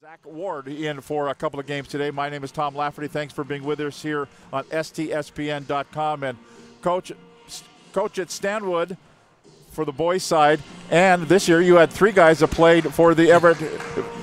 Zach Ward in for a couple of games today. My name is Tom Lafferty. Thanks for being with us here on STSPN.com. And Coach at Stanwood for the boys' side. And this year you had three guys that played for the Everett,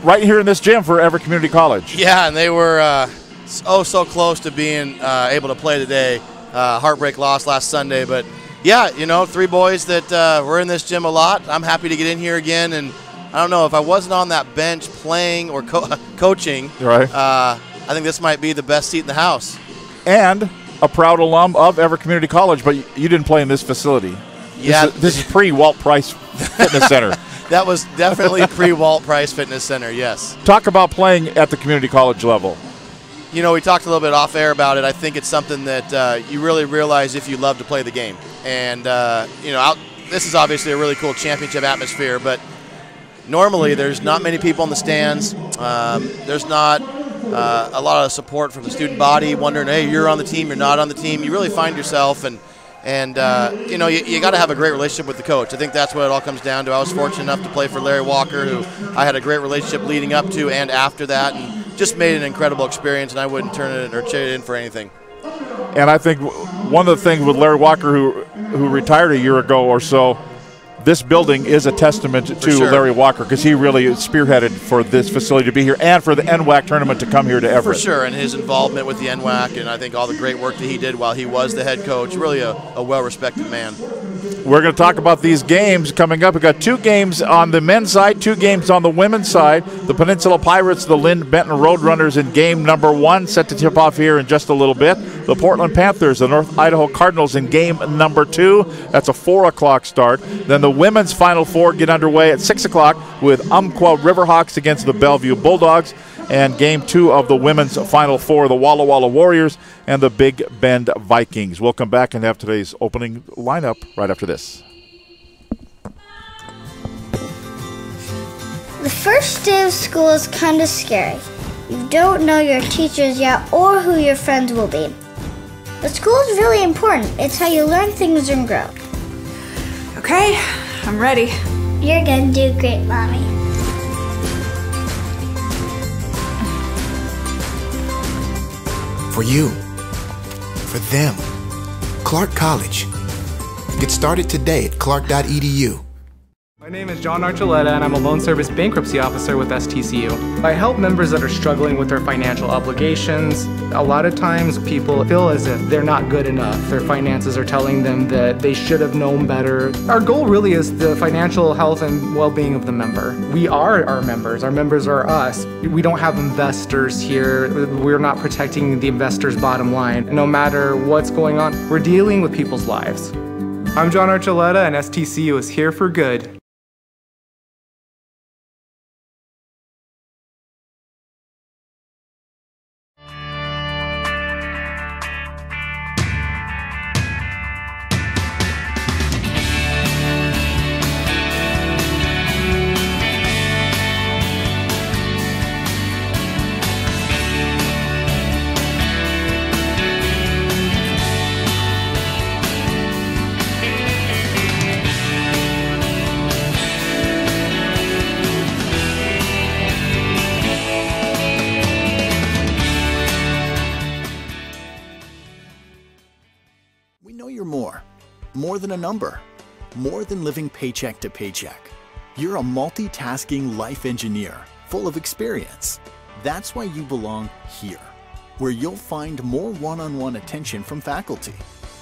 right here in this gym for Everett Community College. Yeah, and they were so close to being able to play today. Heartbreak loss last Sunday. But, yeah, you know, three boys that were in this gym a lot. I'm happy to get in here again, and I don't know, if I wasn't on that bench playing or coaching, right. I think this might be the best seat in the house. And a proud alum of Everett Community College, but you didn't play in this facility. Yeah, this is pre-Walt Price Fitness Center. That was definitely pre-Walt Price Fitness Center, yes. Talk about playing at the community college level. You know, we talked a little bit off air about it. I think it's something that you really realize if you love to play the game. And, you know, this is obviously a really cool championship atmosphere, but normally there's not many people in the stands. There's not a lot of support from the student body, wondering, hey, you're on the team, you're not on the team. You really find yourself, and you know, you got to have a great relationship with the coach. I think that's what it all comes down to. I was fortunate enough to play for Larry Walker, who I had a great relationship leading up to and after that, and just made an incredible experience, and I wouldn't turn it or trade it in for anything. And I think one of the things with Larry Walker, who retired a year ago or so, this building is a testament to sure. Larry Walker, because he really spearheaded for this facility to be here and for the NWAC tournament to come here to Everett. For sure, and his involvement with the NWAC, and I think all the great work that he did while he was the head coach, really a well-respected man. We're going to talk about these games coming up. We've got two games on the men's side, two games on the women's side. The Peninsula Pirates, the Linn-Benton Roadrunners in game number 1, set to tip off here in just a little bit. The Portland Panthers, the North Idaho Cardinals in game number 2. That's a 4 o'clock start. Then the women's Final Four get underway at 6 o'clock with Umpqua Riverhawks against the Bellevue Bulldogs. And game 2 of the women's Final Four, the Walla Walla Warriors and the Big Bend Vikings. We'll come back and have today's opening lineup right after this. The first day of school is kind of scary. You don't know your teachers yet or who your friends will be. But school is really important. It's how you learn things and grow. Okay, I'm ready. You're gonna do great, Mommy. For you, for them, Clark College. Get started today at clark.edu. My name is John Archuleta, and I'm a loan service bankruptcy officer with STCU. I help members that are struggling with their financial obligations. A lot of times people feel as if they're not good enough. Their finances are telling them that they should have known better. Our goal really is the financial health and well-being of the member. We are our members are us. We don't have investors here. We're not protecting the investor's bottom line. No matter what's going on, we're dealing with people's lives. I'm John Archuleta, and STCU is here for good. More than a number, more than living paycheck to paycheck. You're a multitasking life engineer full of experience. That's why you belong here, where you'll find more one-on-one attention from faculty,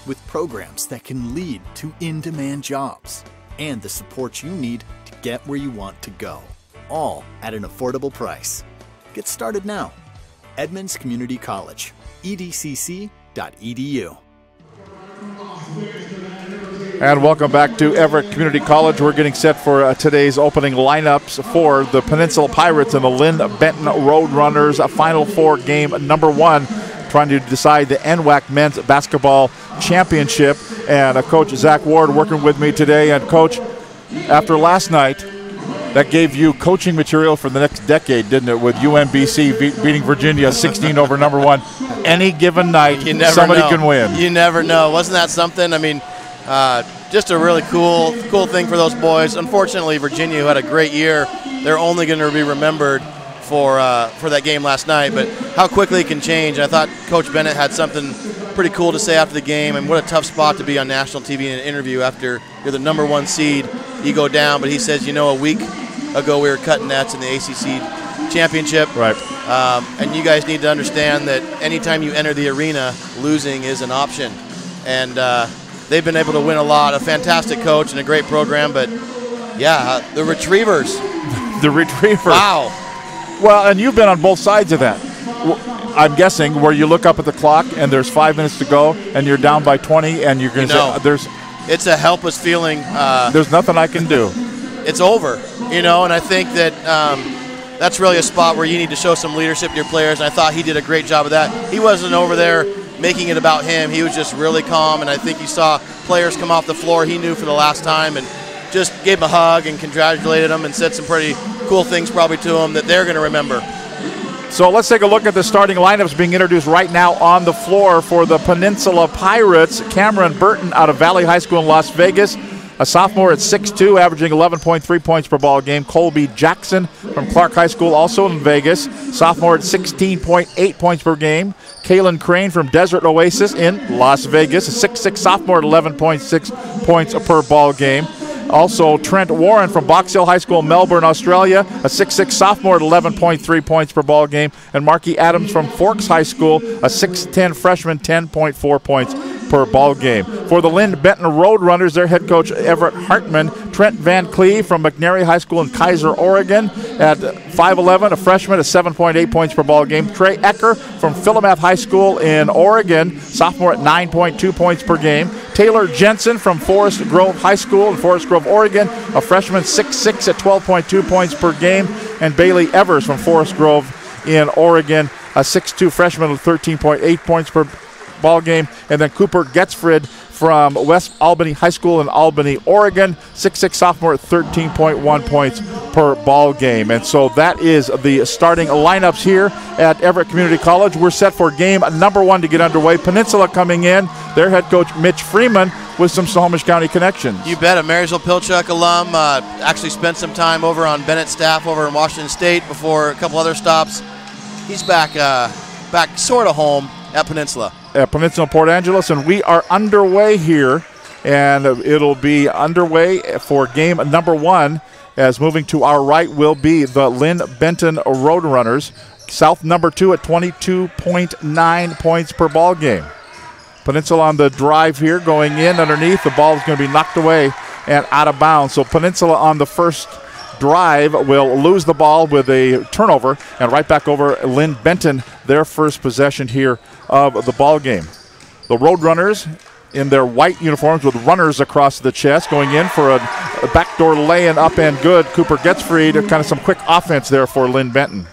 with programs that can lead to in-demand jobs, and the support you need to get where you want to go, all at an affordable price. Get started now. Edmonds Community College, edcc.edu. And welcome back to Everett Community College. We're getting set for today's opening lineups for the Peninsula Pirates and the Linn-Benton Roadrunners. Final Four game number 1, trying to decide the NWAC Men's Basketball Championship. And Coach Zach Ward working with me today. And Coach, after last night, that gave you coaching material for the next decade, didn't it? With UMBC beating Virginia 16 over number 1. Any given night, somebody can win. You never know. Wasn't that something? I mean, just a really cool thing for those boys. Unfortunately, Virginia, who had a great year, they're only going to be remembered for that game last night, but how quickly it can change. And I thought Coach Bennett had something pretty cool to say after the game, and what a tough spot to be on national TV in an interview after you're the #1 seed. You go down, but he says, you know, a week ago we were cutting nets in the ACC championship. Right. And you guys need to understand that anytime you enter the arena, losing is an option. And they've been able to win a lot. A fantastic coach and a great program, but yeah, the Retrievers. The Retrievers. Wow. Well, and you've been on both sides of that. I'm guessing where you look up at the clock and there's 5 minutes to go and you're down by 20 and you're going to say, it's a helpless feeling. There's nothing I can do. It's over, you know, and I think that that's really a spot where you need to show some leadership to your players, and I thought he did a great job of that. He wasn't over there making it about him. He was just really calm, and I think you saw players come off the floor he knew for the last time and just gave him a hug and congratulated him and said some pretty cool things probably to him that they're going to remember. So let's take a look at the starting lineups being introduced right now on the floor for the Peninsula Pirates. Cameron Burton out of Valley High School in Las Vegas, a sophomore at 6'2", averaging 11.3 points per ball game. Colby Jackson from Clark High School, also in Vegas, sophomore at 16.8 points per game. Kaylin Crane from Desert Oasis in Las Vegas, a 6'6" sophomore at 11.6 points per ball game. Also, Trent Warren from Box Hill High School, Melbourne, Australia, a 6'6" sophomore at 11.3 points per ball game. And Marky Adams from Forks High School, a 6'10" freshman, 10.4 points per ball game. For the Linn-Benton Roadrunners, their head coach Everett Hartman, Trent Van Cleve from McNary High School in Kaiser, Oregon, at 5'11", a freshman, at 7.8 points per ball game. Trey Ecker from Philomath High School in Oregon, sophomore at 9.2 points per game. Taylor Jensen from Forest Grove High School in Forest Grove, Oregon, a freshman, 6'6", at 12.2 points per game. And Bailey Evers from Forest Grove in Oregon, a 6'2" freshman with 13.8 points per ball game. And then Cooper Getzfried from West Albany High School in Albany, Oregon, 6'6" sophomore at 13.1 points per ball game. And so that is the starting lineups here at Everett Community College. We're set for game #1 to get underway. Peninsula coming in, their head coach Mitch Freeman with some Snohomish County connections. You bet, a Marysville-Pilchuck alum, actually spent some time over on Bennett's staff over in Washington State before a couple other stops. He's back sort of home at Peninsula. At Peninsula Port Angeles, and we are underway here, and it'll be underway for game #1, as moving to our right will be the Linn-Benton Roadrunners, South #2 at 22.9 points per ball game. Peninsula on the drive here, going in underneath. The ball is going to be knocked away and out of bounds. So Peninsula on the first drive will lose the ball with a turnover, and right back over Linn-Benton, their first possession here of the ball game. The Roadrunners in their white uniforms with runners across the chest, going in for a backdoor lay-in up and good. Cooper Getzfried, kind of some quick offense there for Linn-Benton.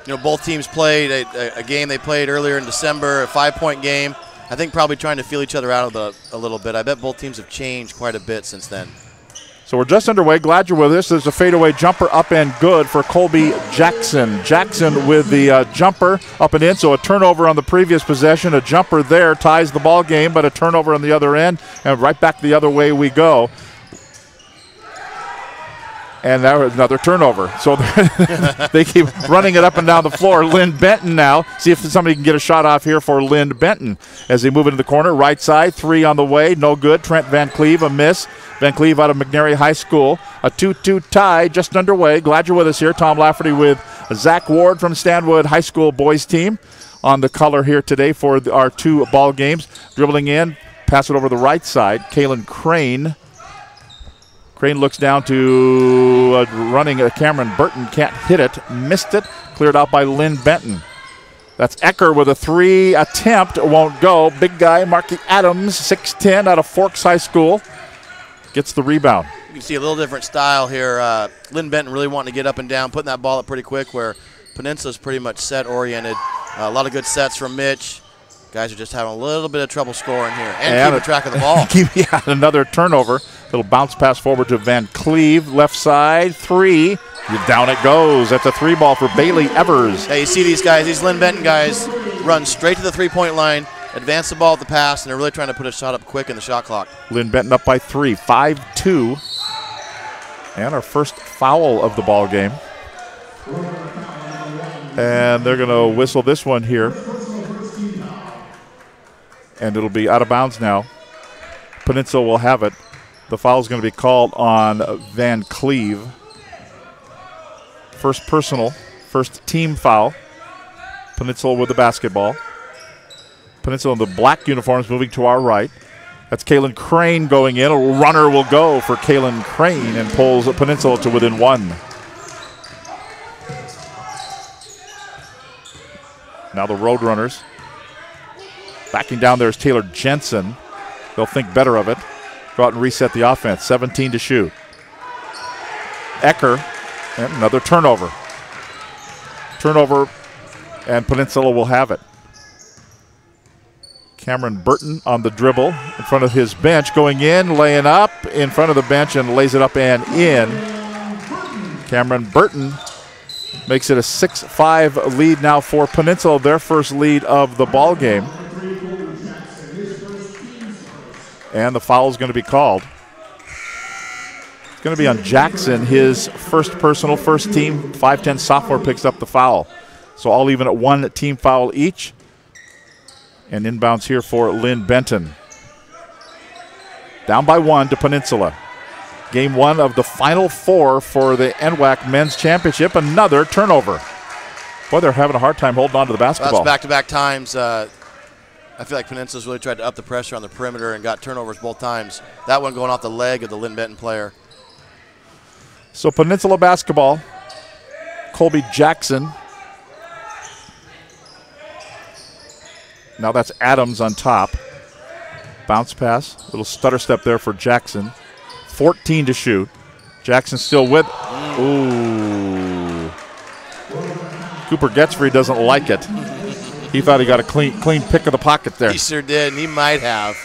You know, both teams played a game they played earlier in December, a 5-point game. I think probably trying to feel each other out a little bit. I bet both teams have changed quite a bit since then. So we're just underway. Glad you're with us. There's a fadeaway jumper up and good for Colby Jackson. Jackson with the jumper up and in. So a turnover on the previous possession. A jumper there ties the ball game, but a turnover on the other end. And right back the other way we go. And that was another turnover. So they keep running it up and down the floor. Linn-Benton now. See if somebody can get a shot off here for Linn-Benton. As they move into the corner, right side, 3 on the way. No good. Trent Van Cleve, a miss. Van Cleve out of McNary High School. A 2-2 tie just underway. Glad you're with us here. Tom Lafferty with Zach Ward from Stanwood High School boys team on the color here today for our 2 ball games. Dribbling in, pass it over the right side. Kaylin Crane. Crane looks down to running Cameron Burton. Can't hit it. Missed it. Cleared out by Linn-Benton. That's Ecker with a 3 attempt. Won't go. Big guy, Marky Adams, 6'10", out of Forks High School. Gets the rebound. You can see a little different style here. Linn-Benton really wanting to get up and down, putting that ball up pretty quick, where Peninsula's pretty much set-oriented. A lot of good sets from Mitch. Guys are just having a little bit of trouble scoring here and keeping track of the ball. Another turnover. Little bounce pass forward to Van Cleve. Left side, 3. Down it goes. That's a 3 ball for Bailey Evers. Yeah, you see these guys, these Linn-Benton guys run straight to the 3-point line, advance the ball at the pass, and they're really trying to put a shot up quick in the shot clock. Linn-Benton up by 3, 5-2. And our first foul of the ball game. And they're going to whistle this one here. And it'll be out of bounds now. Peninsula will have it. The foul is going to be called on Van Cleve. First personal, first team foul. Peninsula with the basketball. Peninsula in the black uniforms moving to our right. That's Kaylin Crane going in. A runner will go for Kaylin Crane and pulls Peninsula to within 1. Now the Roadrunners. Backing down there is Taylor Jensen. They'll think better of it. Go out and reset the offense. 17 to shoot. Ecker, and another turnover. Turnover, and Peninsula will have it. Cameron Burton on the dribble in front of his bench, going in, laying up in front of the bench and lays it up and in. Cameron Burton makes it a 6-5 lead now for Peninsula, their first lead of the ball game. And the foul is going to be called. It's going to be on Jackson, his first personal, first team. 5'10" sophomore picks up the foul. So all even at 1 team foul each. And inbounds here for Linn-Benton. Down by 1 to Peninsula. Game 1 of the final 4 for the NWAC Men's Championship. Another turnover. Boy, they're having a hard time holding on to the basketball. That's back-to-back times. I feel like Peninsula's really tried to up the pressure on the perimeter and got turnovers both times. That one going off the leg of the Linn-Benton player. So Peninsula basketball. Colby Jackson. Now that's Adams on top. Bounce pass. Little stutter step there for Jackson. 14 to shoot. Jackson still with. Ooh. Cooper Getzfrey doesn't like it. He thought he got a clean pick of the pocket there. He sure did, and he might have.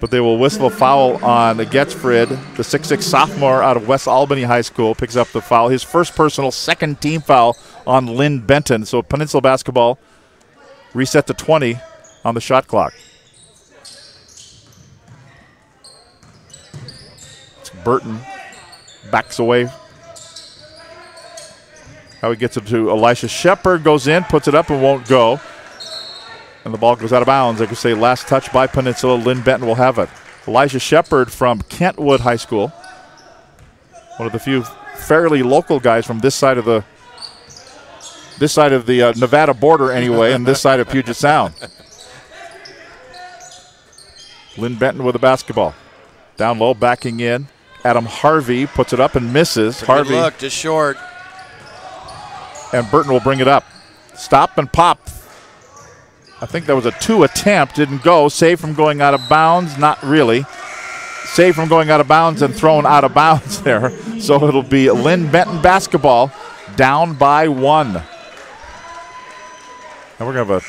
But they will whistle a foul on Getzfried, the 6'6" sophomore out of West Albany High School, picks up the foul. His first personal, second team foul on Linn-Benton. So Peninsula basketball reset to 20 on the shot clock. It's Burton backs away. How he gets it to Elisha Shepard, goes in, puts it up and won't go. And the ball goes out of bounds. I could say last touch by Peninsula. Linn-Benton will have it. Elisha Shepard from Kentwood High School. One of the few fairly local guys from this side of the Nevada border anyway, and this side of Puget Sound. Linn-Benton with the basketball. Down low, backing in. Adam Harvey puts it up and misses. Harvey. Good look, just short. And Burton will bring it up. Stop and pop. I think that was a 2 attempt. Didn't go. Save from going out of bounds. Not really. Save from going out of bounds and thrown out of bounds there. So it'll be Linn-Benton basketball down by 1. And we're going to have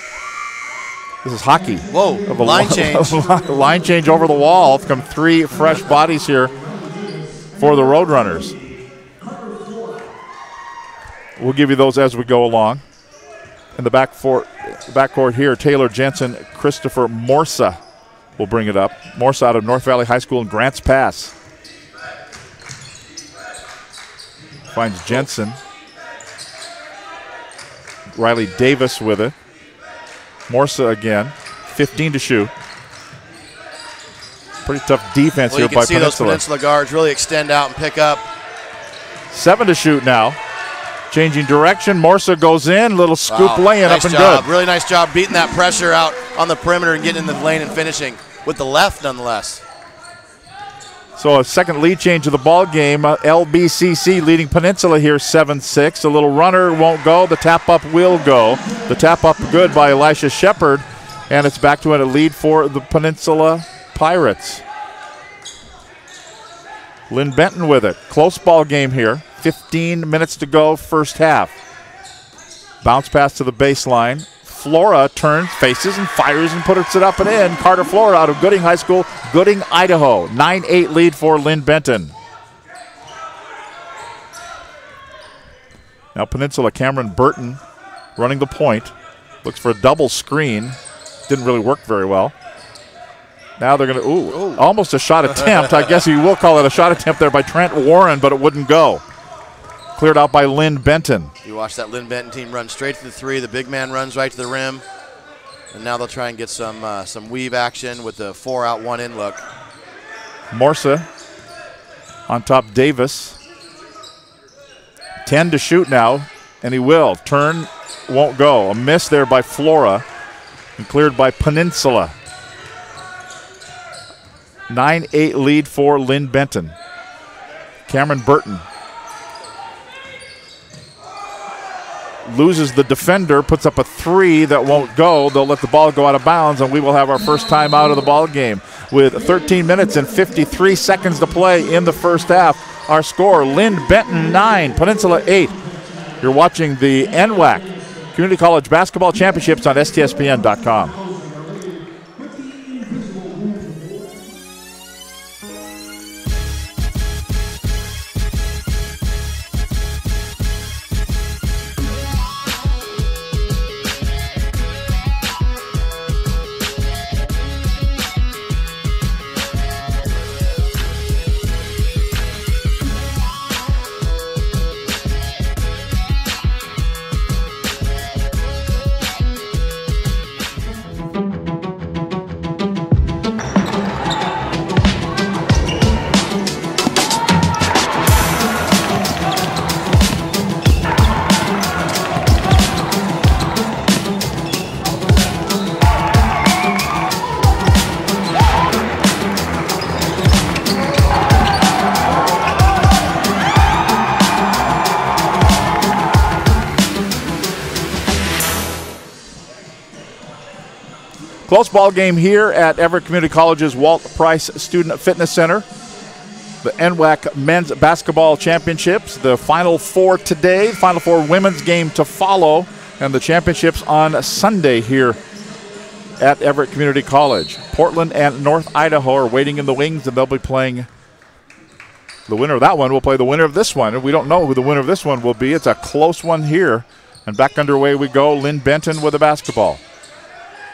this is hockey. Whoa, line change. Line change over the wall. Come 3 fresh bodies here for the Roadrunners. We'll give you those as we go along. In the backcourt here, Taylor Jensen, Christopher Morsa will bring it up. Morsa out of North Valley High School in Grants Pass. Finds Jensen. Riley Davis with it. Morsa again. 15 to shoot. Pretty tough defense here by Peninsula. You can see those Peninsula guards really extend out and pick up. 7 to shoot now. Changing direction. Morsa goes in. Little scoop laying nice up and job. good. Really nice job beating that pressure out on the perimeter and getting in the lane and finishing with the left nonetheless. So a second lead change of the ball game. LBCC leading Peninsula here 7-6. A little runner won't go. The tap up will go. The tap up good by Elisha Shepard. And it's back to a lead for the Peninsula Pirates. Linn-Benton with it. Close ball game here. 15 minutes to go, first half. Bounce pass to the baseline. Flora turns, faces, and fires and puts it up and in. Carter Flora out of Gooding High School, Gooding, Idaho. 9-8 lead for Linn-Benton. Now Peninsula, Cameron Burton running the point. Looks for a double screen. Didn't really work very well. Now they're going to, almost a shot attempt. I guess you will call it a shot attempt there by Trent Warren, but it wouldn't go. Cleared out by Linn-Benton. You watch that Linn-Benton team run straight to the three. The big man runs right to the rim. And now they'll try and get some weave action with the 4-out, 1-in look. Morsa on top Davis. 10 to shoot now, and he will. Turn, won't go. A miss there by Flora and cleared by Peninsula. 9-8 lead for Linn-Benton. Cameron Burton loses the defender, puts up a three that won't go. They'll let the ball go out of bounds, and we will have our first time out of the ball game. With 13 minutes and 53 seconds to play in the first half, our score, Linn-Benton 9, Peninsula 8. You're watching the NWAC Community College Basketball Championships on STSPN.com. Close ball game here at Everett Community College's Walt Price Student Fitness Center. The NWAC Men's Basketball Championships, the Final Four today, Final Four women's game to follow, and the championships on Sunday here at Everett Community College. Portland and North Idaho are waiting in the wings, and they'll be playing the winner of that one. Will play the winner of this one, and we don't know who the winner of this one will be. It's a close one here, and back underway we go. Linn-Benton with the basketball.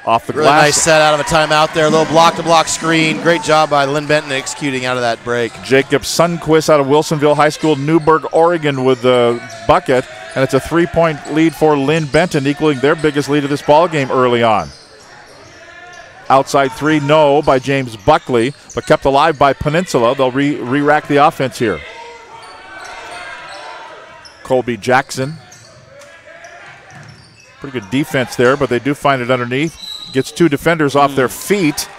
Off the really glass. Nice set out of a timeout there. A little block-to-block screen. Great job by Linn-Benton executing out of that break. Jacob Sundquist out of Wilsonville High School, Newburgh, Oregon with the bucket. And it's a three-point lead for Linn-Benton, equaling their biggest lead of this ball game early on. Outside three, no, by James Buckley, but kept alive by Peninsula. They'll re-rack the offense here. Colby Jackson. Pretty good defense there, but they do find it underneath. Gets two defenders off their feet,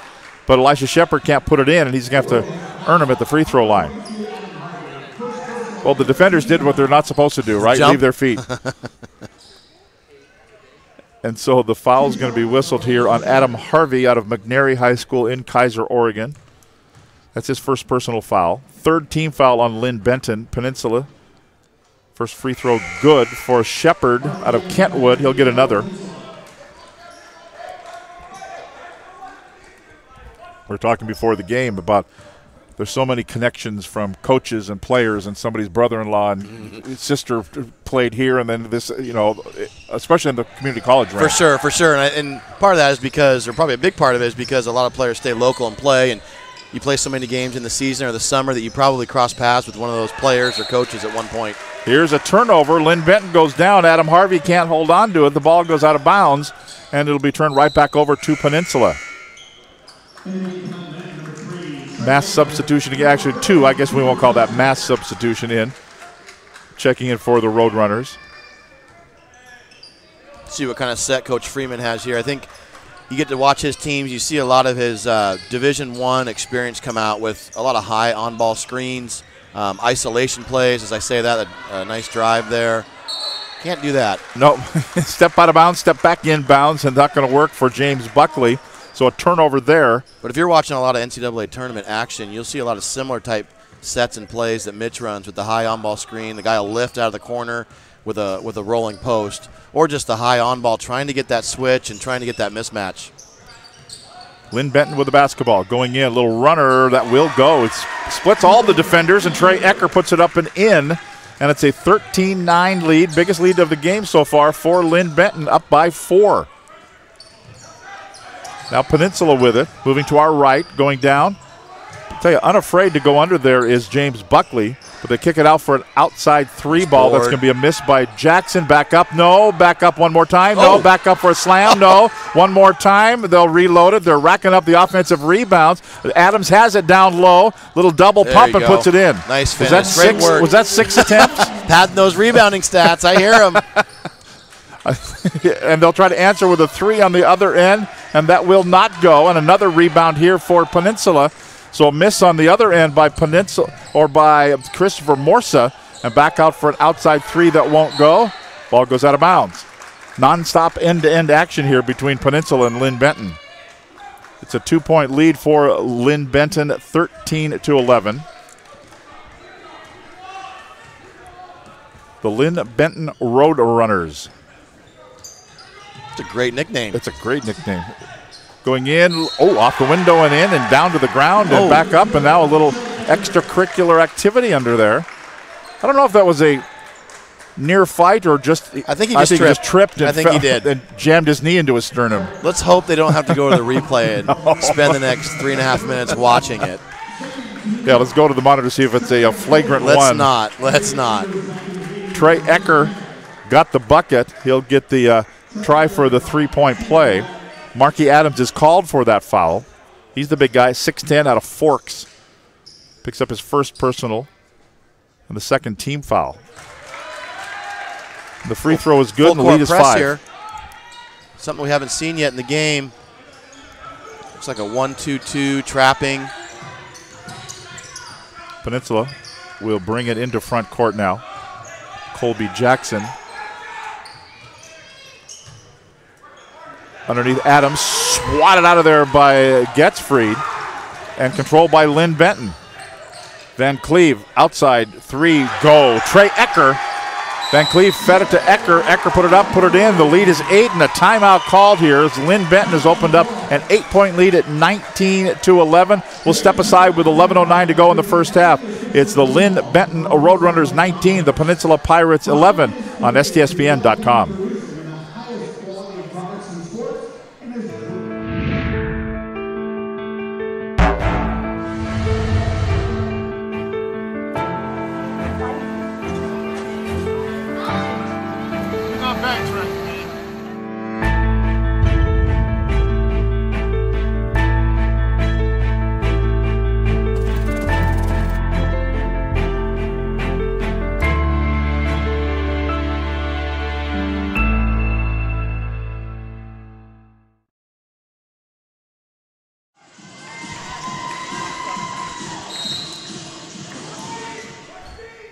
but Elisha Shepard can't put it in, and he's going to have to earn them at the free throw line. Well, the defenders did what they're not supposed to do, right? Jump. Leave their feet. And so the foul is going to be whistled here on Adam Harvey out of McNary High School in Kaiser, Oregon. That's his first personal foul. Third team foul on Linn-Benton, Peninsula. First free throw good for Shepard out of Kentwood. He'll get another. We were talking before the game about there's so many connections from coaches and players, and somebody's brother-in-law and his sister played here, and then this, you know, especially in the community college range. For sure. And part of that is because, or probably a big part of it is because a lot of players stay local and play, and you play so many games in the season or the summer that you probably cross paths with one of those players or coaches at one point. Here's a turnover. Linn-Benton goes down. Adam Harvey can't hold on to it. The ball goes out of bounds, and it'll be turned right back over to Peninsula. Mass substitution, actually two. I guess we won't call that mass substitution in. Checking in for the Roadrunners. See what kind of set Coach Freeman has here. I think you get to watch his teams. You see a lot of his Division I experience come out with a lot of high on-ball screens, isolation plays. As I say that, a nice drive there. Can't do that. No, step out of bounds, step back in bounds, and not going to work for James Buckley. So a turnover there. But if you're watching a lot of NCAA tournament action, you'll see a lot of similar type sets and plays that Mitch runs with the high on-ball screen. The guy will lift out of the corner with a rolling post, or just the high on-ball, trying to get that switch and trying to get that mismatch. Linn-Benton with the basketball. Going in, a little runner that will go. It splits all the defenders, and Trey Ecker puts it up and in. And it's a 13-9 lead, biggest lead of the game so far for Linn-Benton, up by 4. Now Peninsula with it, moving to our right, going down. I'll tell you, unafraid to go under there is James Buckley. But they kick it out for an outside 3 ball. That's going to be a miss by Jackson. Back up. No. Back up one more time. No. Back up for a slam. No. One more time. They'll reload it. They're racking up the offensive rebounds. Adams has it down low. Little double pump and puts it in. Nice finish. Was that 6 attempts? Padding those rebounding stats. I hear them. And they'll try to answer with a 3 on the other end, and that will not go. And another rebound here for Peninsula. So a miss on the other end by Peninsula or by Christopher Morsa, and back out for an outside 3 that won't go. Ball goes out of bounds. Non-stop end-to-end action here between Peninsula and Linn-Benton. It's a 2-point lead for Linn-Benton, 13-11. The Linn-Benton Roadrunners. It's a great nickname. It's a great nickname. Going in, off the window and in and down to the ground and back up, and now a little extracurricular activity under there. I don't know if that was a near fight or just. I think he just tripped. And I think he did. And jammed his knee into his sternum. Let's hope they don't have to go to the replay and spend the next 3.5 minutes watching it. Yeah, let's go to the monitor to see if it's a flagrant one. Let's not. Trey Ecker got the bucket. He'll get the try for the 3-point play. Marky Adams is called for that foul. He's the big guy, 6'10", out of Forks. Picks up his first personal and the second team foul. The free throw is good, and the lead is 5. Here. Something we haven't seen yet in the game. Looks like a 1-2-2 trapping. Peninsula will bring it into front court now. Colby Jackson. Underneath Adams, swatted out of there by Getzfried, and controlled by Linn-Benton. Van Cleve, outside 3, go. Trey Ecker. Van Cleve fed it to Ecker. Ecker put it up, put it in. The lead is 8, and a timeout called here as Linn-Benton has opened up an 8-point lead at 19-11. We'll step aside with 11:09 to go in the first half. It's the Linn-Benton Roadrunners 19, the Peninsula Pirates 11 on STSPN.com.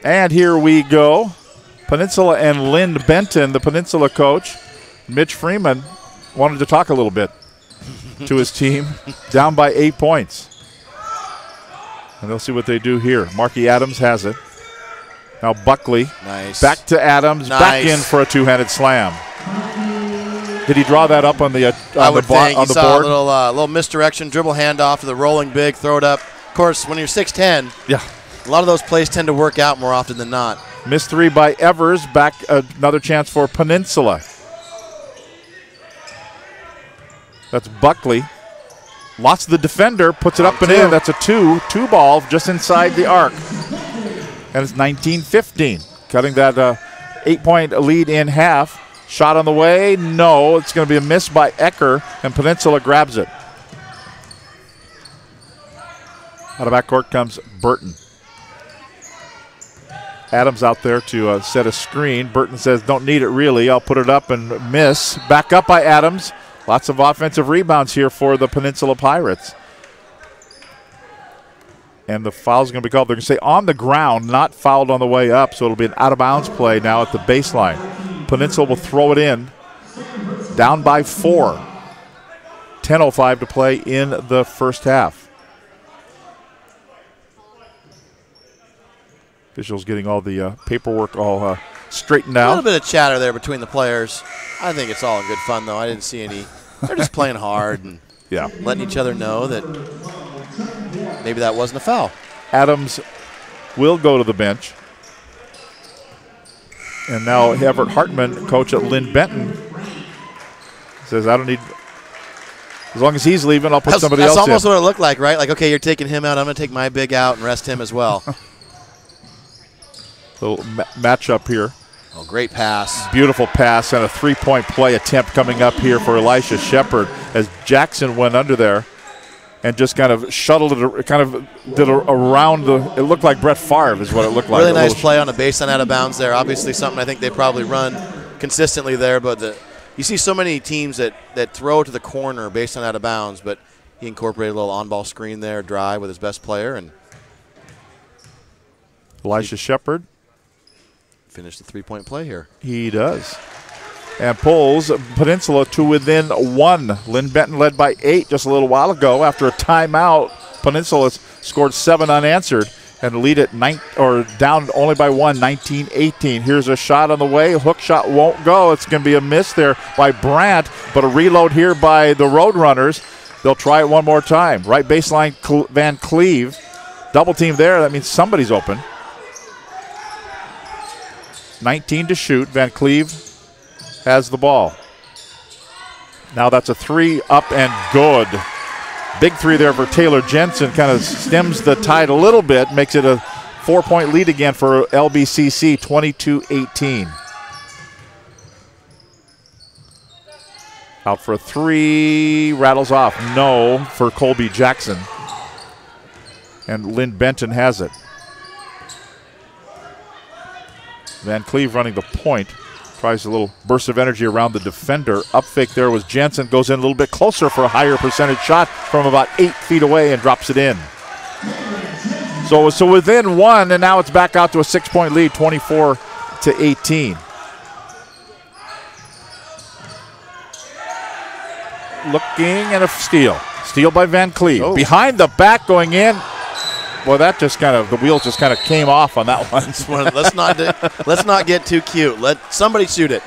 And here we go. Peninsula and Linn-Benton, the Peninsula coach, Mitch Freeman, wanted to talk a little bit to his team, down by 8 points. And they'll see what they do here. Marky Adams has it. Now Buckley. Nice. Back to Adams. Nice. Back in for a 2-handed slam. Did he draw that up on the board? You saw a little misdirection, dribble handoff to the rolling big, throw it up. Of course, when you're 6'10", yeah, a lot of those plays tend to work out more often than not. Missed 3 by Evers. Back another chance for Peninsula. That's Buckley. Lost the defender, puts it up and in. That's a 2 ball just inside the arc. And it's 19-15. Cutting that 8-point lead in half. Shot on the way. No, it's going to be a miss by Ecker, and Peninsula grabs it. Out of backcourt comes Burton. Adams out there to set a screen. Burton says, don't need it really. I'll put it up and miss. Back up by Adams. Lots of offensive rebounds here for the Peninsula Pirates. And the foul's going to be called. They're going to say on the ground, not fouled on the way up, so it'll be an out-of-bounds play now at the baseline. Peninsula will throw it in. Down by 4. 10:05 to play in the first half. Officials getting all the paperwork all straightened out. A little bit of chatter there between the players. I think it's all in good fun, though. I didn't see any. They're just playing hard and letting each other know that maybe that wasn't a foul. Adams will go to the bench. And now Everett Hartman, coach at Linn-Benton, says, I don't need, as long as he's leaving, I'll put somebody else in. That's almost what it looked like, right? Like, okay, you're taking him out. I'm going to take my big out and rest him as well. Little matchup here. Oh, great pass. Beautiful pass and a three-point play attempt coming up here for Elisha Shepard as Jackson went under there and just kind of shuttled it, kind of did around the, it looked like Brett Favre is what it looked like. Really nice play on a baseline out of bounds there. Obviously something I think they probably run consistently there, but you see so many teams that throw to the corner based on out of bounds, but he incorporated a little on-ball screen there, drive with his best player, and Elisha Shepard finished the three-point play here. He does. And pulls Peninsula to within 1. Linn-Benton led by 8 just a little while ago. After a timeout, Peninsula scored 7 unanswered and lead it down only by 1, 19-18. Here's a shot on the way. Hook shot won't go. It's going to be a miss there by Brandt, but a reload here by the Roadrunners. They'll try it one more time. Right baseline, Van Cleve. Double team there. That means somebody's open. 19 to shoot. Van Cleve has the ball. Now that's a 3 up and good. Big 3 there for Taylor Jensen. Kind of stems the tide a little bit. Makes it a 4-point lead again for LBCC, 22-18. Out for a 3. Rattles off. No for Colby Jackson. And Linn-Benton has it. Van Cleve running the point. Tries a little burst of energy around the defender. Up fake there was Jensen. Goes in a little bit closer for a higher percentage shot from about 8 feet away and drops it in. So within 1, and now it's back out to a 6-point lead, 24-18. Looking and a steal. Steal by Van Cleve. Oh. Behind the back going in. Well, that just kind of, the wheels just kind of came off on that one. let's not get too cute. Let somebody shoot it.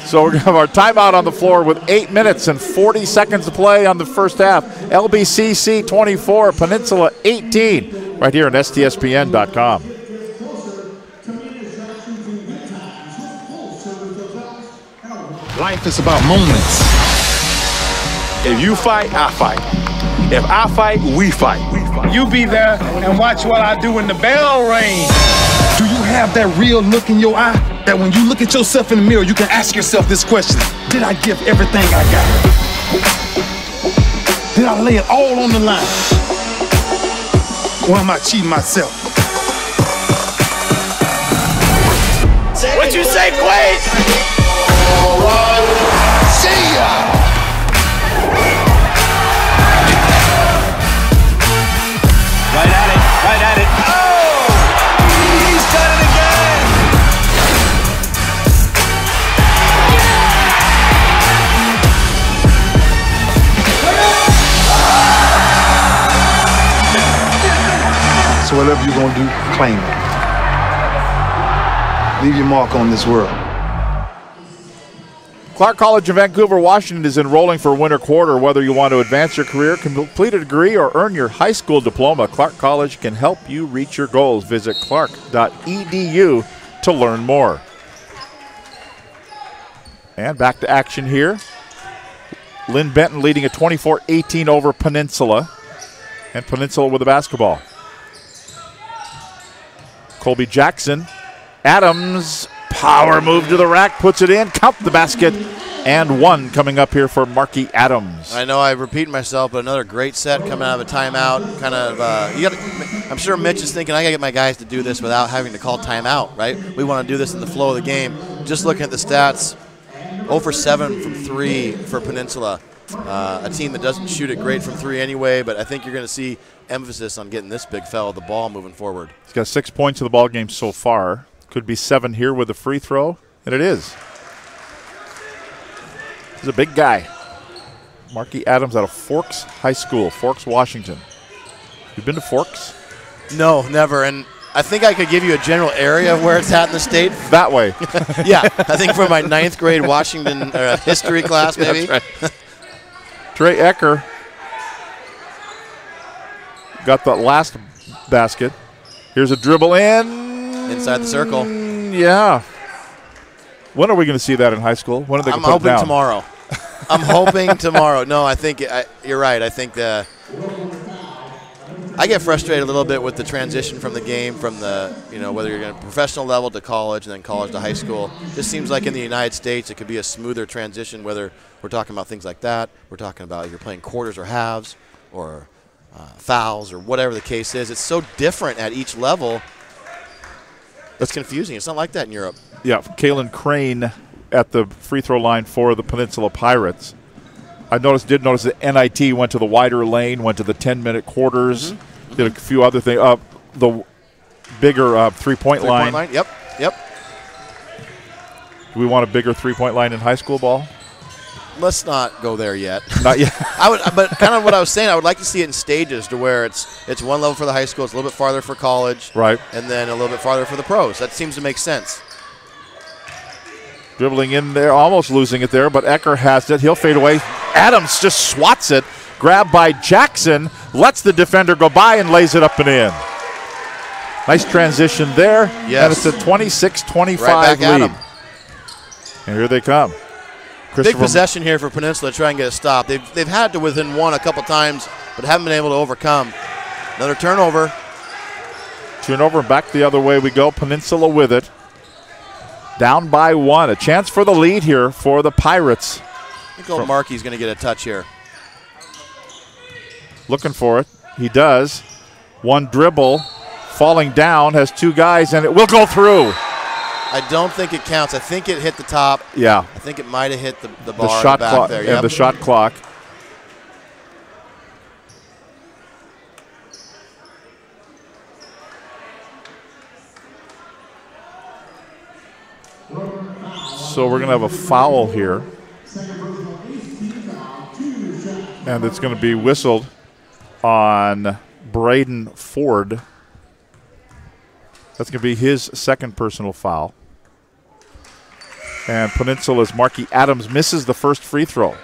So we're going to have our timeout on the floor with 8 minutes and 40 seconds to play on the first half. LBCC 24, Peninsula 18, right here on STSPN.com. Life is about moments. If you fight, I fight. If I fight, we fight. You be there and watch what I do when the bell rings. Do you have that real look in your eye that when you look at yourself in the mirror, you can ask yourself this question: did I give everything I got? Did I lay it all on the line? Or am I cheating myself? What you say, Quaid? See ya! Right at it. Oh! He's done it again! So whatever you're gonna do, claim it. Leave your mark on this world. Clark College in Vancouver, Washington is enrolling for winter quarter. Whether you want to advance your career, complete a degree, or earn your high school diploma, Clark College can help you reach your goals. Visit clark.edu to learn more. And back to action here. Linn-Benton leading at 24-18 over Peninsula. And Peninsula with the basketball. Colby Jackson. Adams. Power move to the rack, puts it in, count the basket, and 1 coming up here for Marky Adams. I know I repeat myself, but another great set coming out of a timeout. Kind of, I'm sure Mitch is thinking, I got to get my guys to do this without having to call timeout, right? We want to do this in the flow of the game. Just looking at the stats, 0 for 7 from 3 for Peninsula. A team that doesn't shoot it great from 3 anyway, but I think you're going to see emphasis on getting this big fella the ball moving forward. He's got 6 points in the ball game so far. Could be 7 here with a free throw, and it is. He's a big guy. Marky Adams out of Forks High School, Forks, Washington. You've been to Forks? No, never. And I think I could give you a general area of where it's at in the state. That way. Yeah, I think for my 9th grade Washington history class, maybe. That's right. Trey Ecker got the last basket. Here's a dribble in. Inside the circle. Yeah. When are we going to see that in high school? When are they going to put it down? Tomorrow. I'm hoping tomorrow. No, I think you're right. I think I get frustrated a little bit with the transition from the game from the, whether you're going to professional level to college and then college to high school. Just seems like in the United States it could be a smoother transition, whether we're talking about things like that, we're talking about if you're playing quarters or halves or fouls or whatever the case is. It's so different at each level. It's confusing. It's not like that in Europe. Yeah, Kalen Crane at the free throw line for the Peninsula Pirates. I did notice that NIT went to the wider lane, went to the 10-minute quarters, did a few other things. The bigger three-point line. Yep. Do we want a bigger three-point line in high school ball? Let's not go there yet. Not yet. But kind of what I was saying, I would like to see it in stages to where it's one level for the high school, it's a little bit farther for college, right, and then a little bit farther for the pros. That seems to make sense. Dribbling in there, almost losing it there, but Ecker has it. He'll fade away. Adams just swats it. Grabbed by Jackson. Lets the defender go by and lays it up and in. Nice transition there. Yes. And it's a 26-25 right lead. And here they come. Big possession here for Peninsula to try and get a stop. They've had to within one a couple times, but haven't been able to overcome. Another turnover. Turnover and back the other way we go. Peninsula with it. Down by one. A chance for the lead here for the Pirates. I think old Markey's going to get a touch here. Looking for it. He does. One dribble. Falling down. Has two guys, and it will go through. I don't think it counts. I think it hit the top. Yeah. I think it might have hit the bar the shot back clock there. And the shot clock. So we're going to have a foul here. And it's going to be whistled on Braden Ford. That's going to be his second personal foul. And Peninsula's Markey Adams misses the first free throw.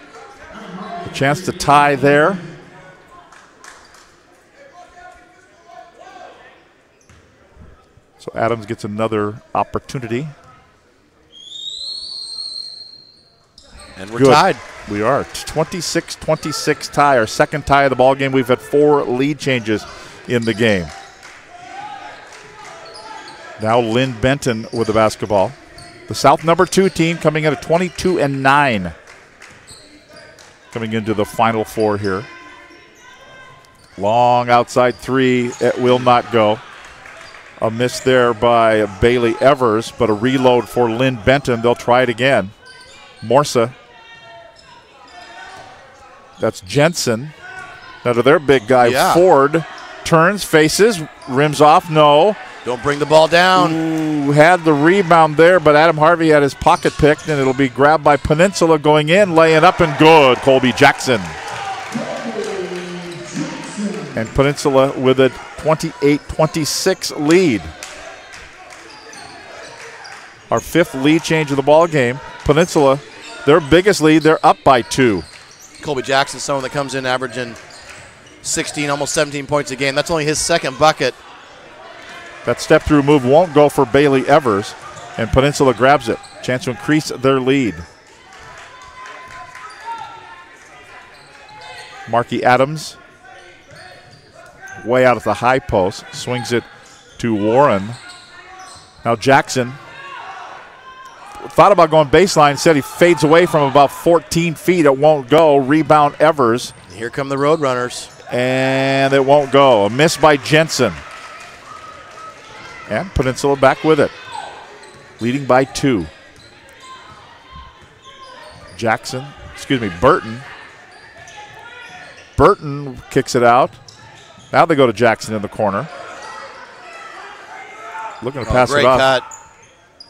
A chance to tie there. So Adams gets another opportunity. And we're tied. We are 26-26 tie, our second tie of the ball game. We've had 4 lead changes in the game. Now Linn-Benton with the basketball. The South #2 team coming in at 22-9. Coming into the Final Four here. Long outside three. It will not go. A miss there by Bailey Evers, but a reload for Linn-Benton. They'll try it again. Morsa. That's Jensen. Now to their big guy, Ford. Turns, faces, rims off, no. Don't bring the ball down. Ooh, had the rebound there, but Adam Harvey had his pocket picked, and it'll be grabbed by Peninsula going in, laying up and good. Colby Jackson. And Peninsula with a 28-26 lead. Our 5th lead change of the ball game. Peninsula, their biggest lead, they're up by 2. Colby Jackson, someone that comes in averaging 16, almost 17 points a game. That's only his second bucket. That step-through move won't go for Bailey Evers, and Peninsula grabs it. Chance to increase their lead. Markey Adams, way out at the high post, swings it to Warren. Now Jackson thought about going baseline, said he fades away from about 14 feet. It won't go. Rebound Evers. Here come the Roadrunners. And it won't go. A miss by Jensen. And Peninsula back with it. Leading by 2. Burton. Burton kicks it out. Now they go to Jackson in the corner. Looking to pass it off. Cut.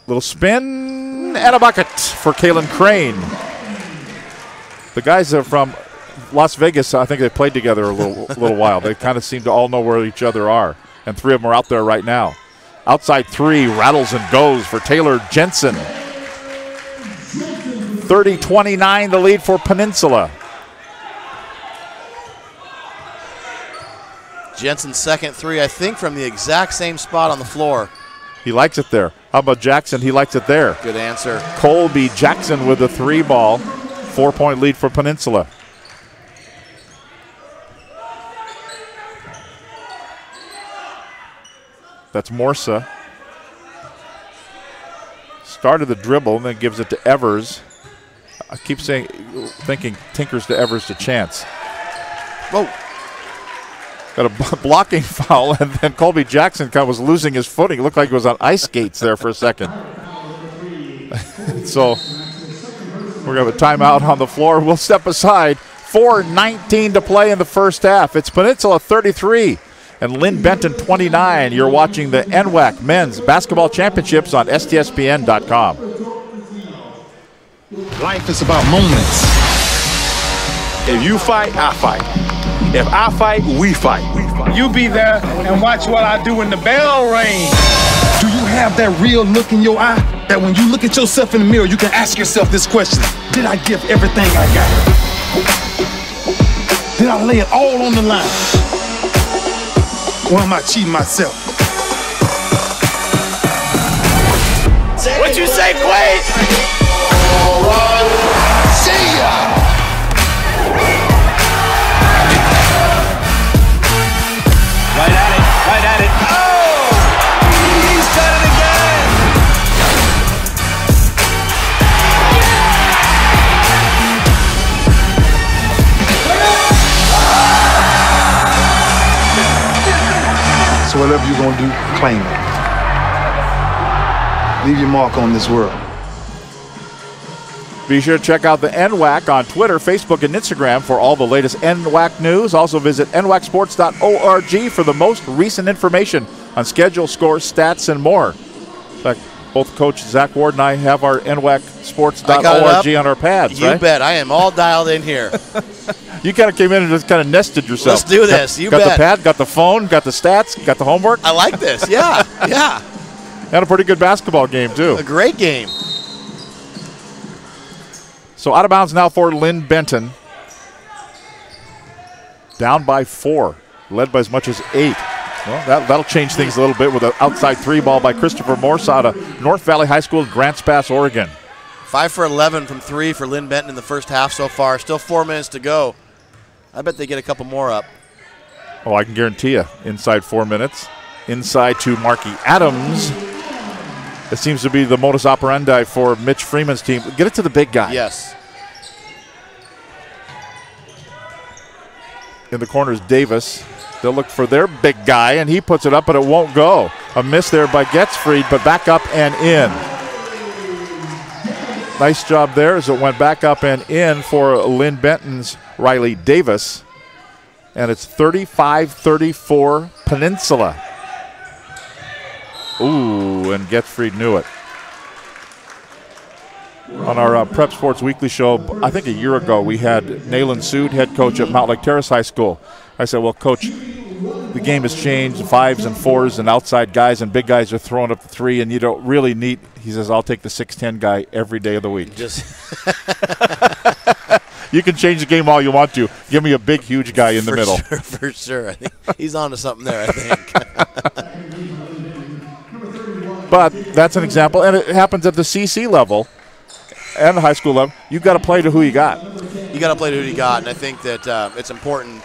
Little spin and a bucket for Kalen Crane. The guys are from Las Vegas. I think they played together a little while. They kind of seem to all know where each other are. And 3 of them are out there right now. Outside 3, rattles and goes for Taylor Jensen. 30-29, the lead for Peninsula. Jensen's second 3, I think, from the exact same spot on the floor. He likes it there. How about Jackson? He likes it there. Good answer. Colby Jackson with the 3 ball. 4-point lead for Peninsula. That's Morsa. Started the dribble and then gives it to Evers. I keep thinking tinkers to Evers to Chance. Whoa. Got a blocking foul, and then Colby Jackson kind of was losing his footing. It looked like he was on ice skates there for a second. So we're going to have a timeout on the floor. We'll step aside. 4:19 to play in the first half. It's Peninsula 33 and Linn-Benton 29. You're watching the NWAC Men's Basketball Championships on STSPN.com. Life is about moments. If you fight, I fight. If I fight, we fight. You be there and watch what I do when the bell rings. Do you have that real look in your eye that when you look at yourself in the mirror, you can ask yourself this question: did I give everything I got? Did I lay it all on the line? Or am I cheating myself? What you say, Quade? See ya! Right at it. Oh! He's done it again! So whatever you're gonna do, claim it. Leave your mark on this world. Be sure to check out the NWAC on Twitter, Facebook, and Instagram for all the latest NWAC news. Also visit nwacsports.org for the most recent information on schedule, scores, stats, and more. In fact, both Coach Zach Ward and I have our nwacsports.org on our pads, You bet. I am all dialed in here. You kind of came in and just kind of nested yourself. Let's do this. You got bet. the pad, got the phone, got the stats, got the homework. I like this. Yeah, yeah. Had a pretty good basketball game, too. A great game. So out of bounds now for Linn-Benton. Down by 4. Led by as much as 8. Well, that'll change things a little bit with an outside 3 ball by Christopher Morse out of North Valley High School in Grants Pass, Oregon. 5 for 11 from 3 for Linn-Benton in the first half so far. Still 4 minutes to go. I bet they get a couple more up. Oh, I can guarantee you. Inside 4 minutes. Inside to Marky Adams. It seems to be the modus operandi for Mitch Freeman's team. Get it to the big guy. Yes. In the corner is Davis. They'll look for their big guy, and he puts it up, but it won't go. A miss there by Getzfried, but back up and in. Nice job there as it went back up and in for Linn-Benton's Riley Davis. And it's 35-34 Peninsula. Ooh, and Getzfried knew it. On our Prep Sports Weekly show, I think a year ago, we had Nayland Sood, head coach at Mount Lake Terrace High School. I said, well, Coach, the game has changed. 5s and 4s and outside guys and big guys are throwing up the 3, and you don't really need, he says, I'll take the 6'10 guy every day of the week. You can change the game all you want to. Give me a big, huge guy in the middle. For sure. I think he's on to something there, I think. But that's an example, and it happens at the CC level and the high school level. You've got to play to who you got. You got to play to who you got, and I think that it's important.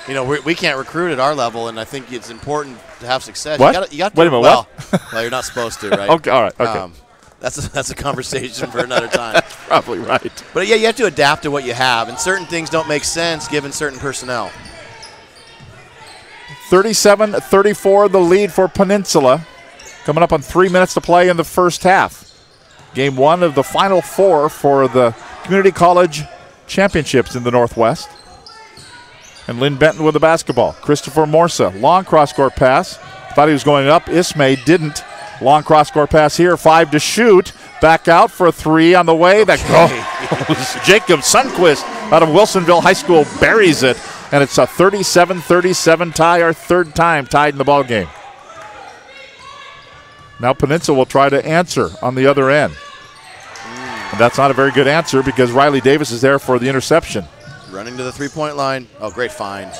You know, we can't recruit at our level, and I think it's important to have success. What? You got to Wait a minute, well, what? well, you're not supposed to, right? Okay, all right, okay. That's a conversation for another time. That's probably right. But, yeah, you have to adapt to what you have, and certain things don't make sense given certain personnel. 37-34 the lead for Peninsula. Coming up on 3 minutes to play in the first half. Game 1 of the Final 4 for the Community College Championships in the Northwest. And Linn-Benton with the basketball. Christopher Morsa, long cross-court pass. Thought he was going up. Ismay didn't. Long cross-court pass here. 5 to shoot. Back out for a 3 on the way. That goes. Jacob Sundquist out of Wilsonville High School buries it. And it's a 37-37 tie, our third time tied in the ball game. Now Peninsula will try to answer on the other end. And that's not a very good answer because Riley Davis is there for the interception. Running to the three-point line. Oh, great find.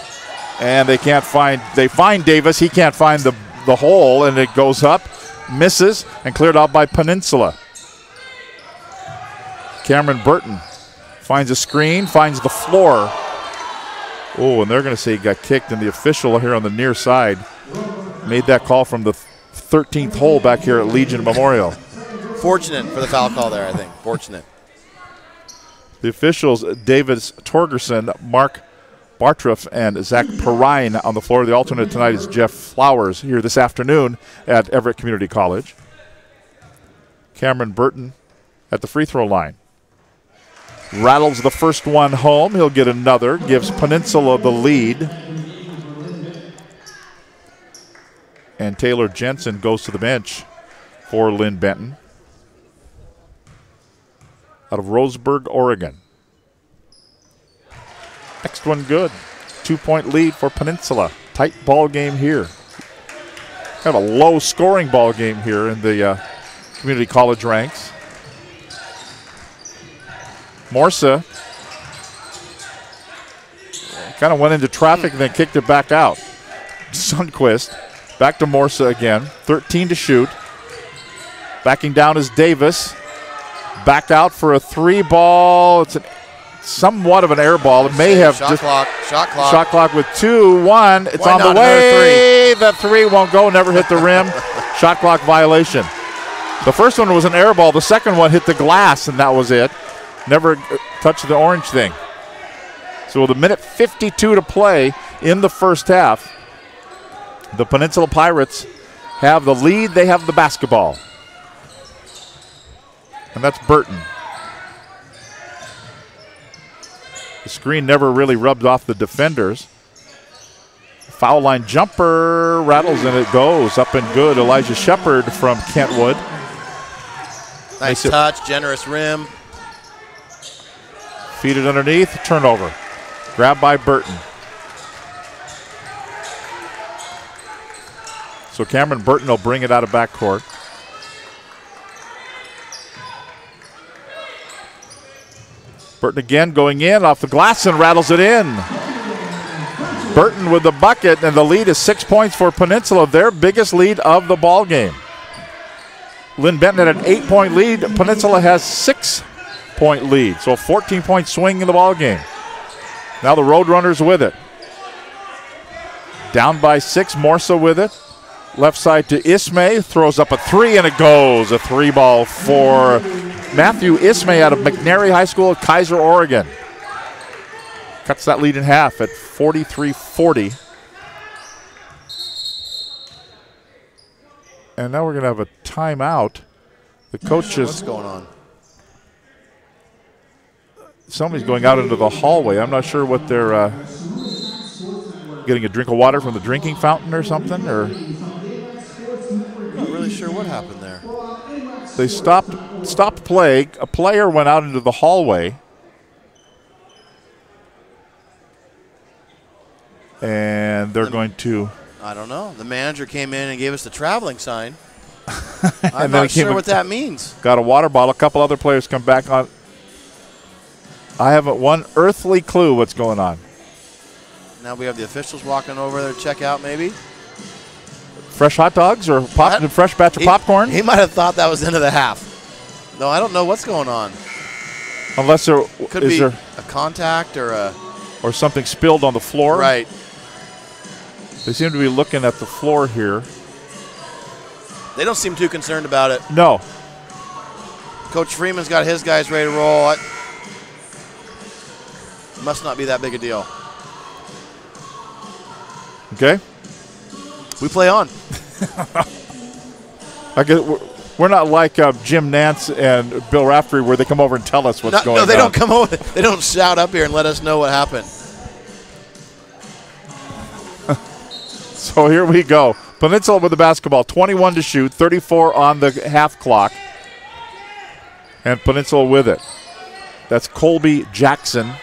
And they find Davis. He can't find the hole, and it goes up, misses, and cleared out by Peninsula. Cameron Burton finds a screen, finds the floor. Oh, and they're going to say he got kicked, and the official here on the near side made that call from the 13th hole back here at Legion Memorial. Fortunate for the foul call there, I think. Fortunate. The officials, Davis Torgerson, Mark Bartroff, and Zach Perrine on the floor. The alternate tonight is Jeff Flowers here this afternoon at Everett Community College. Cameron Burton at the free throw line. Rattles the first one home. He'll get another. Gives Peninsula the lead. And Taylor Jensen goes to the bench for Linn-Benton. Out of Roseburg, Oregon. Next one good. 2-point lead for Peninsula. Tight ball game here. Kind of a low scoring ball game here in the community college ranks. Morsa kind of went into traffic and then kicked it back out. Sundquist back to Morsa again. 13 to shoot. Backing down is Davis. Back out for a 3-ball. It's somewhat of an air ball. It may have shot clock. Shot clock with 2-1. It's Why on not the way. another That 3 won't go. Never hit the rim. Shot clock violation. The first one was an air ball. The second one hit the glass, and that was it. Never touched the orange thing. So with a minute 52 to play in the first half, the Peninsula Pirates have the lead. They have the basketball. And that's Burton. The screen never really rubbed off the defenders. Foul line jumper rattles and it goes up and good. Elijah Shepard from Kentwood. Nice touch, generous rim. Feed it underneath, turnover. Grabbed by Burton. So Cameron Burton will bring it out of backcourt. Burton again going in off the glass and rattles it in. Burton with the bucket, and the lead is 6 points for Peninsula, their biggest lead of the ball game. Linn-Benton had an 8-point lead. Peninsula has 6-point lead, so a 14-point swing in the ball game. Now the Roadrunners with it. Down by 6, Morsa with it. Left side to Ismay, throws up a 3 and it goes. A 3-ball for Matthew Ismay out of McNary High School, Kaiser, Oregon. Cuts that lead in half at 43-40. And now we're going to have a timeout. The coaches. What's going on? Somebody's going out into the hallway. I'm not sure what they're getting a drink of water from the drinking fountain or something, or not really sure what happened there. They stopped play. A player went out into the hallway. And they're going to. I don't know. The manager came in and gave us the traveling sign. I'm not sure what that means. Got a water bottle. A couple other players come back on. I haven't one earthly clue what's going on. Now we have the officials walking over there to check out maybe. Fresh hot dogs or fresh batch of popcorn? He might have thought that was the end of the half. No, I don't know what's going on. Unless there could be a contact or something spilled on the floor. Right. They seem to be looking at the floor here. They don't seem too concerned about it. No. Coach Freeman's got his guys ready to roll. Must not be that big a deal. Okay. We play on. I guess we're not like Jim Nance and Bill Raftery where they come over and tell us what's going on. No, they don't come over. They don't shout up here and let us know what happened. So here we go. Peninsula with the basketball. 21 to shoot. 34 on the half clock. And Peninsula with it. That's Colby Jackson.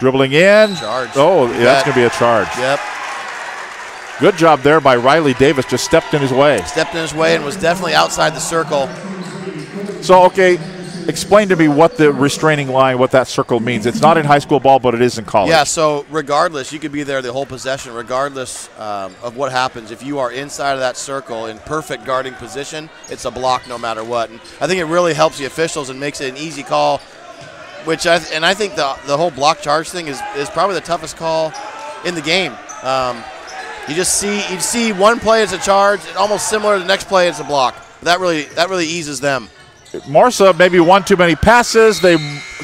Dribbling in. Charge. Oh, yeah, that's going to be a charge. Yep. Good job there by Riley Davis. Just stepped in his way. Stepped in his way and was definitely outside the circle. So, okay, explain to me what the restraining line, what that circle means. It's not in high school ball, but it is in college. Yeah, so regardless, you could be there the whole possession, regardless of what happens. If you are inside of that circle in perfect guarding position, it's a block no matter what. And I think it really helps the officials and makes it an easy call. I think the whole block charge thing is probably the toughest call in the game. You see one play as a charge, and almost similar to the next play as a block. That really eases them. Marsa maybe won too many passes. They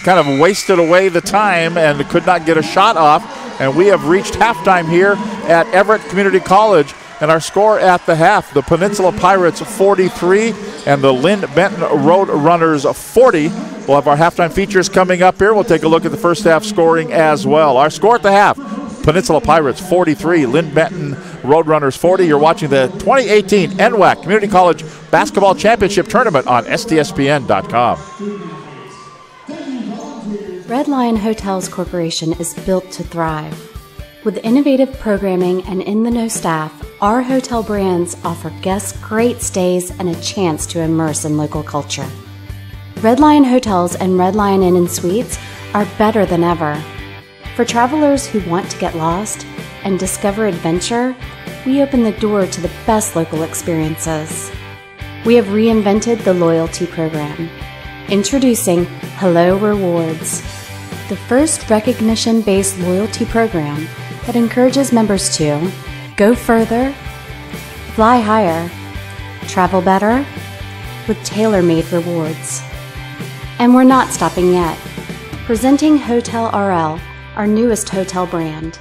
kind of wasted away the time and could not get a shot off. And we have reached halftime here at Everett Community College. And our score at the half, the Peninsula Pirates 43 and the Linn-Benton Roadrunners 40. We'll have our halftime features coming up here. We'll take a look at the first half scoring as well. Our score at the half, Peninsula Pirates 43, Linn-Benton Roadrunners 40. You're watching the 2018 NWAC Community College Basketball Championship Tournament on STSPN.com. Red Lion Hotels Corporation is built to thrive. With innovative programming and in-the-know staff, our hotel brands offer guests great stays and a chance to immerse in local culture. Red Lion Hotels and Red Lion Inn & Suites are better than ever. For travelers who want to get lost and discover adventure, we open the door to the best local experiences. We have reinvented the loyalty program. Introducing Hello Rewards, the first recognition-based loyalty program that encourages members to go further, fly higher, travel better, with tailor-made rewards. And we're not stopping yet. Presenting Hotel RL, our newest hotel brand.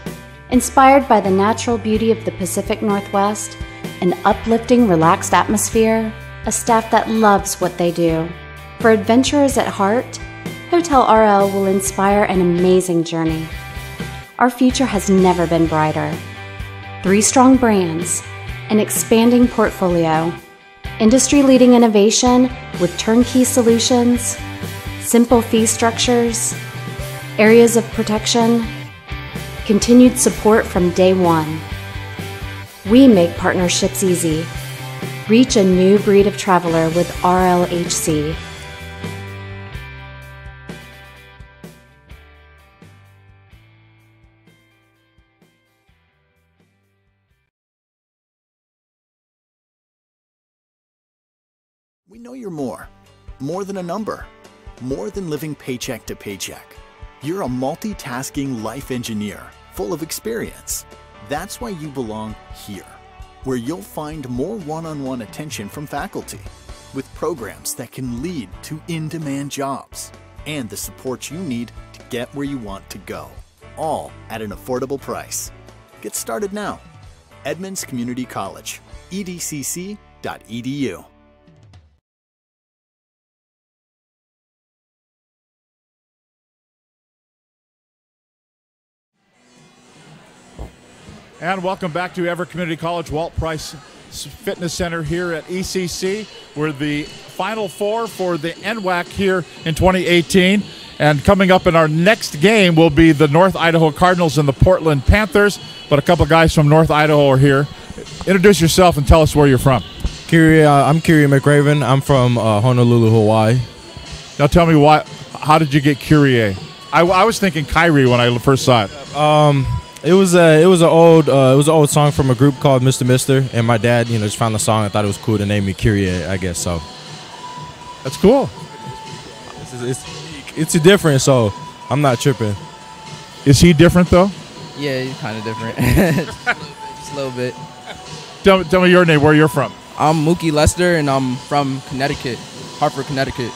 Inspired by the natural beauty of the Pacific Northwest, an uplifting, relaxed atmosphere, a staff that loves what they do. For adventurers at heart, Hotel RL will inspire an amazing journey. Our future has never been brighter. 3 strong brands, an expanding portfolio, industry-leading innovation with turnkey solutions, simple fee structures, areas of protection, continued support from day one. We make partnerships easy. Reach a new breed of traveler with RLHC. We know you're more than a number, more than living paycheck to paycheck. You're a multitasking life engineer full of experience. That's why you belong here, where you'll find more one-on-one attention from faculty, with programs that can lead to in-demand jobs, and the support you need to get where you want to go, all at an affordable price. Get started now. Edmonds Community College, edcc.edu. And welcome back to Everett Community College Walt Price Fitness Center here at ECC. We're the Final Four for the NWAC here in 2018. And coming up in our next game will be the North Idaho Cardinals and the Portland Panthers. But a couple guys from North Idaho are here. Introduce yourself and tell us where you're from. I'm Kyrie McRaven. I'm from Honolulu, Hawaii. Now tell me how did you get Kyrie? I was thinking Kyrie when I first saw it. It was an old song from a group called Mr. Mister, and my dad, just found the song. I thought it was cool to name me Kyrie, I guess so. That's cool. It's different, so I'm not tripping. Is he different though? Yeah, he's kind of different. Just a little bit. Tell me your name, where you're from. I'm Mookie Lester, and I'm from Connecticut, Hartford, Connecticut.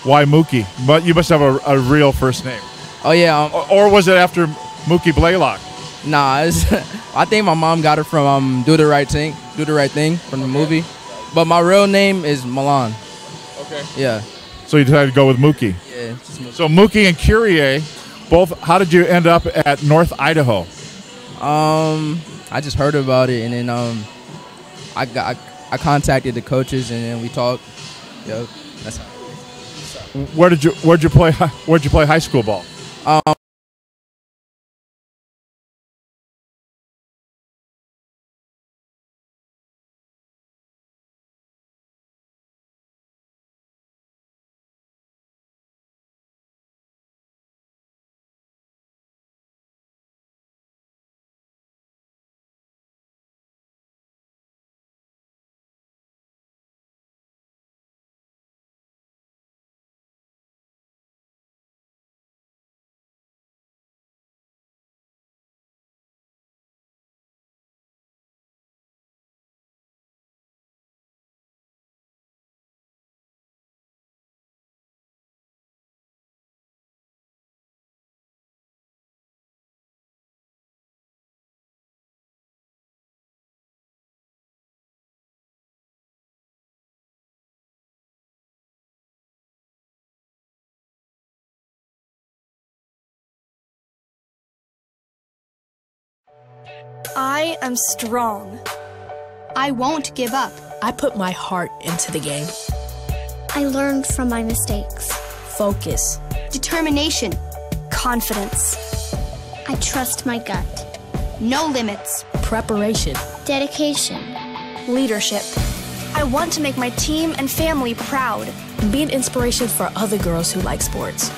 Why Mookie? But you must have a real first name. Oh yeah. Or was it after Mookie Blaylock? Nah, I think my mom got it from Do the Right Thing from the movie. But my real name is Milan. Okay. Yeah. So you decided to go with Mookie. Yeah. Just Mookie. So Mookie and Kyrie, both. How did you end up at North Idaho? I just heard about it, and then I contacted the coaches, and then we talked. Yep. That's how. Where'd you play high school ball? I am strong. I won't give up. I put my heart into the game. I learned from my mistakes. Focus. Determination. Confidence. I trust my gut. No limits. Preparation. Dedication. Leadership. I want to make my team and family proud. Be an inspiration for other girls who like sports.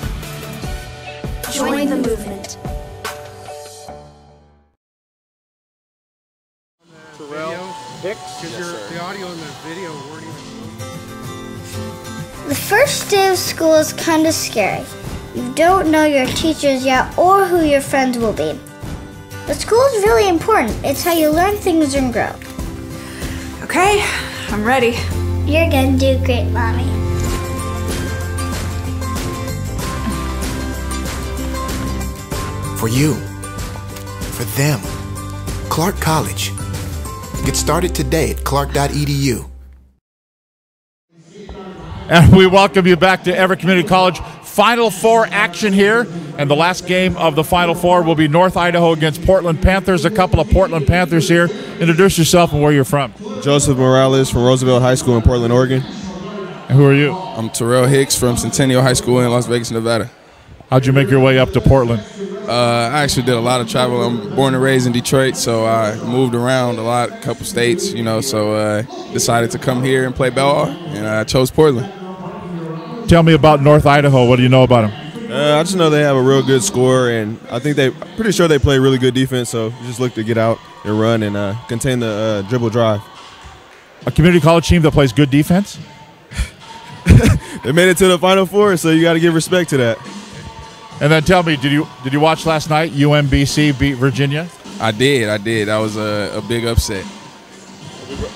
Join the movement. The audio and the video weren't even. The first day of school is kind of scary. You don't know your teachers yet or who your friends will be. But school is really important. It's how you learn things and grow. Okay, I'm ready. You're gonna do great, Mommy. For you. For them. Clark College. Get started today at clark.edu. And we welcome you back to Everett Community College. Final Four action here. And the last game of the Final Four will be North Idaho against Portland Panthers. A couple of Portland Panthers here. Introduce yourself and where you're from. Joseph Morales from Roosevelt High School in Portland, Oregon. And who are you? I'm Terrell Hicks from Centennial High School in Las Vegas, Nevada. How'd you make your way up to Portland? I actually did a lot of travel. I'm born and raised in Detroit, so I moved around a lot, a couple states, so decided to come here and play ball, and I chose Portland. Tell me about North Idaho. What do you know about them? I just know they have a real good score, and I think pretty sure they play really good defense, so you just look to get out and run and contain the dribble drive. A community college team that plays good defense? They made it to the Final Four, so you got to give respect to that. And then tell me, did you watch last night? UMBC beat Virginia? I did. That was a big upset.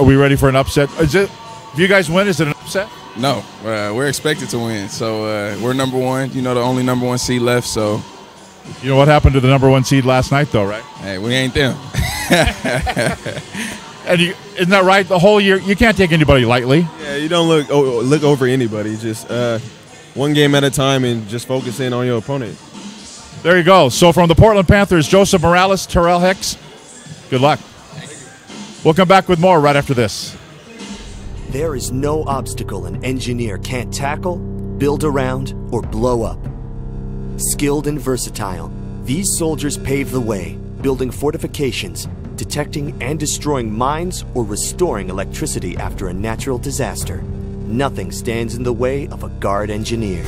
Are we ready for an upset? If you guys win, is it an upset? No, we're expected to win. So we're number one. The only number one seed left. So you know what happened to the number one seed last night, though, right? Hey, we ain't them. And isn't that right? The whole year, you can't take anybody lightly. Yeah, you don't look over anybody. Just one game at a time and just focus in on your opponent. There you go. So from the Portland Panthers, Joseph Morales, Terrell Hicks, good luck. We'll come back with more right after this. There is no obstacle an engineer can't tackle, build around, or blow up. Skilled and versatile, these soldiers pave the way, building fortifications, detecting and destroying mines, or restoring electricity after a natural disaster. Nothing stands in the way of a guard engineer.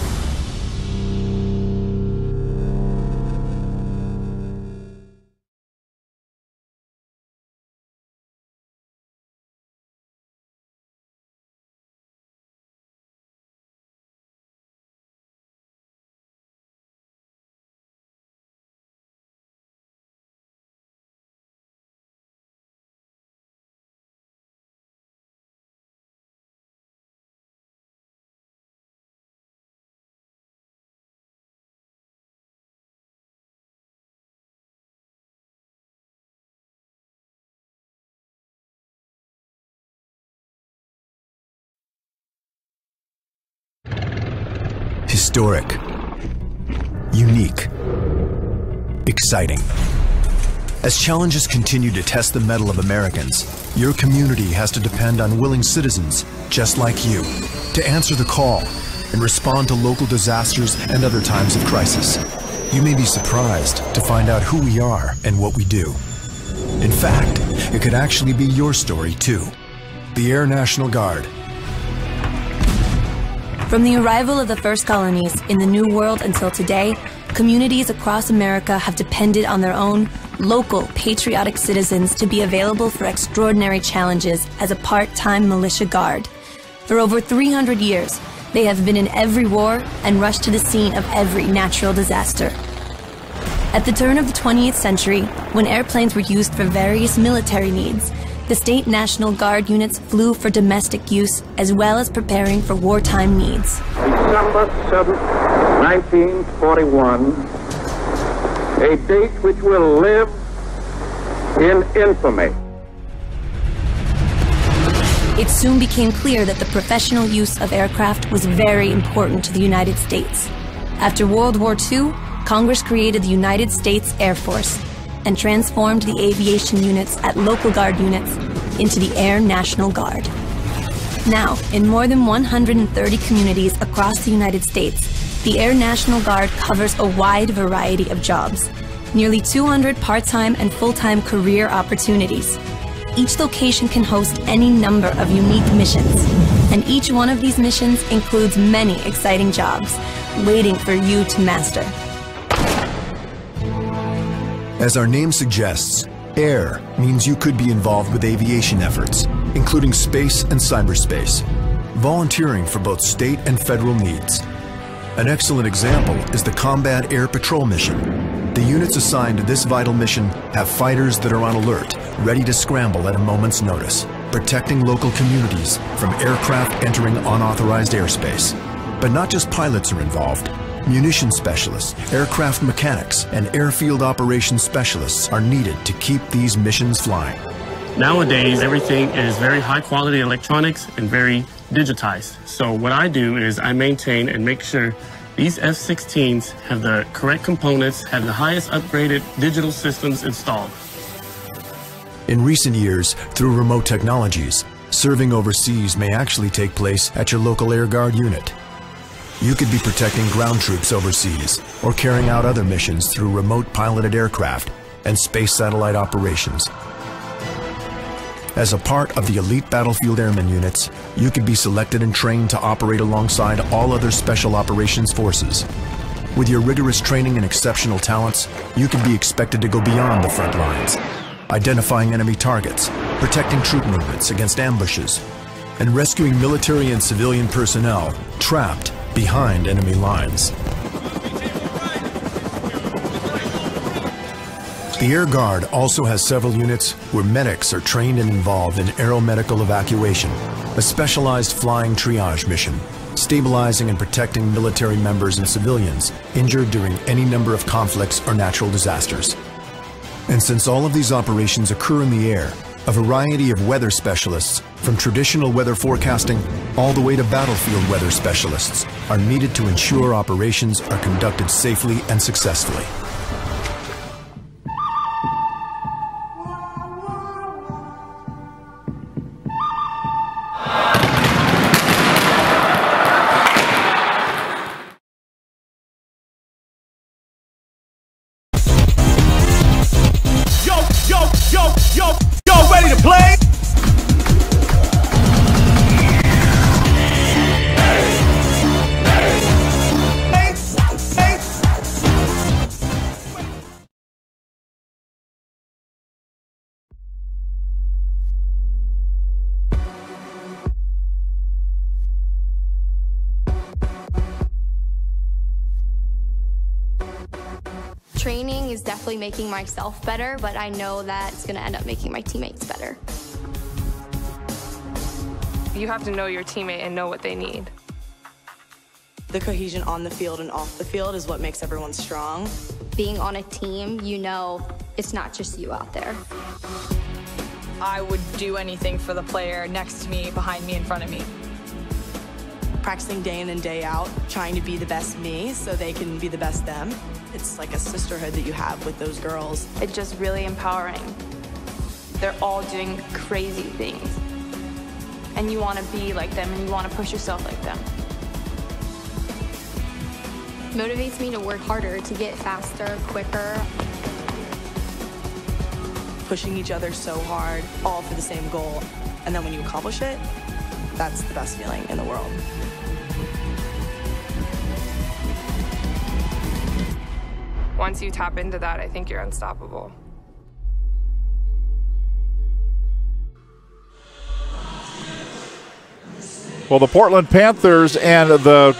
Historic, unique, exciting. As challenges continue to test the mettle of Americans, your community has to depend on willing citizens just like you to answer the call and respond to local disasters and other times of crisis. You may be surprised to find out who we are and what we do. In fact, it could actually be your story too. The Air National Guard. From the arrival of the first colonies in the New World until today, communities across America have depended on their own local patriotic citizens to be available for extraordinary challenges as a part-time militia guard. For over 300 years, they have been in every war and rushed to the scene of every natural disaster. At the turn of the 20th century, when airplanes were used for various military needs, the state National Guard units flew for domestic use as well as preparing for wartime needs. December 7th, 1941, a date which will live in infamy. It soon became clear that the professional use of aircraft was very important to the United States. After World War II, Congress created the United States Air Force. and transformed the aviation units at local guard units into the Air National Guard. Now, in more than 130 communities across the United States, the Air National Guard covers a wide variety of jobs, nearly 200 part-time and full-time career opportunities. Each location can host any number of unique missions, and each one of these missions includes many exciting jobs waiting for you to master. As our name suggests, air means you could be involved with aviation efforts, including space and cyberspace, volunteering for both state and federal needs. An excellent example is the Combat Air Patrol mission. The units assigned to this vital mission have fighters that are on alert, ready to scramble at a moment's notice, protecting local communities from aircraft entering unauthorized airspace. But not just pilots are involved. Munition specialists, aircraft mechanics, and airfield operations specialists are needed to keep these missions flying. Nowadays, everything is very high quality electronics and very digitized. So what I do is I maintain and make sure these F-16s have the correct components, have the highest upgraded digital systems installed. In recent years, through remote technologies, serving overseas may actually take place at your local Air Guard unit. You could be protecting ground troops overseas or carrying out other missions through remote piloted aircraft and space satellite operations. As a part of the elite battlefield airmen units, you could be selected and trained to operate alongside all other special operations forces. With your rigorous training and exceptional talents, you can be expected to go beyond the front lines, identifying enemy targets, protecting troop movements against ambushes, and rescuing military and civilian personnel trapped behind enemy lines. The Air Guard also has several units where medics are trained and involved in aeromedical evacuation, a specialized flying triage mission, stabilizing and protecting military members and civilians injured during any number of conflicts or natural disasters. And since all of these operations occur in the air, a variety of weather specialists, from traditional weather forecasting all the way to battlefield weather specialists, are needed to ensure operations are conducted safely and successfully. Yo, ready to play? Training is definitely making myself better, but I know that it's going to end up making my teammates better. You have to know your teammate and know what they need. The cohesion on the field and off the field is what makes everyone strong. Being on a team, you know it's not just you out there. I would do anything for the player next to me, behind me, in front of me. Practicing day in and day out, trying to be the best me so they can be the best them. It's like a sisterhood that you have with those girls. It's just really empowering. They're all doing crazy things. And you want to be like them and you want to push yourself like them. Motivates me to work harder, to get faster, quicker. Pushing each other so hard, all for the same goal. And then when you accomplish it, that's the best feeling in the world. Once you tap into that, I think you're unstoppable. Well, the Portland Panthers and the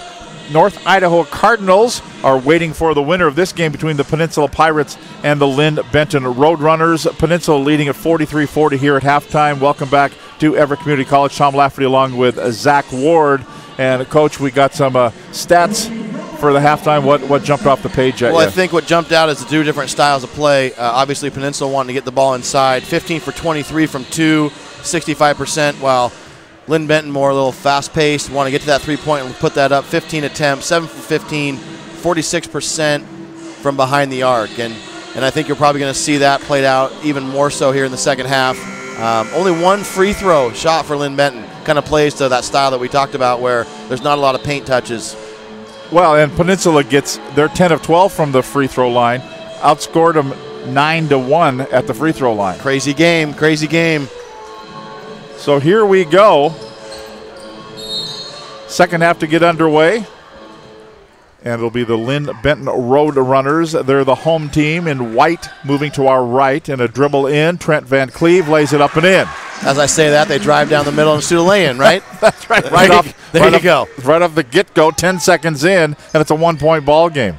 North Idaho Cardinals are waiting for the winner of this game between the Peninsula Pirates and the Linn-Benton Roadrunners. Peninsula leading at 43-40 here at halftime. Welcome back to Everett Community College. Tom Lafferty along with Zach Ward. And, Coach, we got some stats for the halftime. What jumped off the page at you? Well, I think what jumped out is the two different styles of play. Obviously, Peninsula wanting to get the ball inside. 15 for 23 from 2, 65%, while Linn-Benton more a little fast-paced, want to get to that three-point and put that up. 15 attempts, 7 for 15, 46% from behind the arc. And And I think you're probably going to see that played out even more so here in the second half. Only one free throw shot for Linn-Benton. Kind of plays to that style that we talked about where there's not a lot of paint touches. Well, and Peninsula they're 10 of 12 from the free throw line. Outscored them 9-1 at the free throw line. Crazy game, crazy game. So here we go. Second half to get underway. And it'll be the Linn-Benton Road Runners. They're the home team in white, moving to our right. And a dribble in. Trent Van Cleve lays it up and in. As I say that, they drive down the middle and shoot a lay-in, right? That's right. There you go. Right off the get-go, 10 seconds in, and it's a one-point ball game.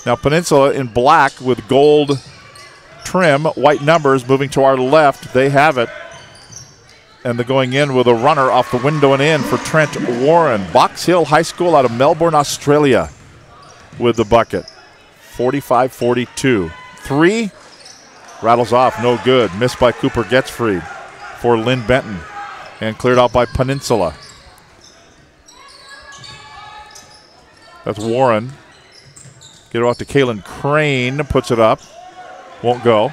Now Peninsula in black with gold trim, white numbers moving to our left. They have it. And they're going in with a runner off the window and in for Trent Warren. Box Hill High School out of Melbourne, Australia with the bucket. 45-42. Three rattles off, no good. Missed by Cooper Getzfried for Linn-Benton and cleared out by Peninsula. That's Warren. Get it out to Kalen Crane, puts it up. Won't go.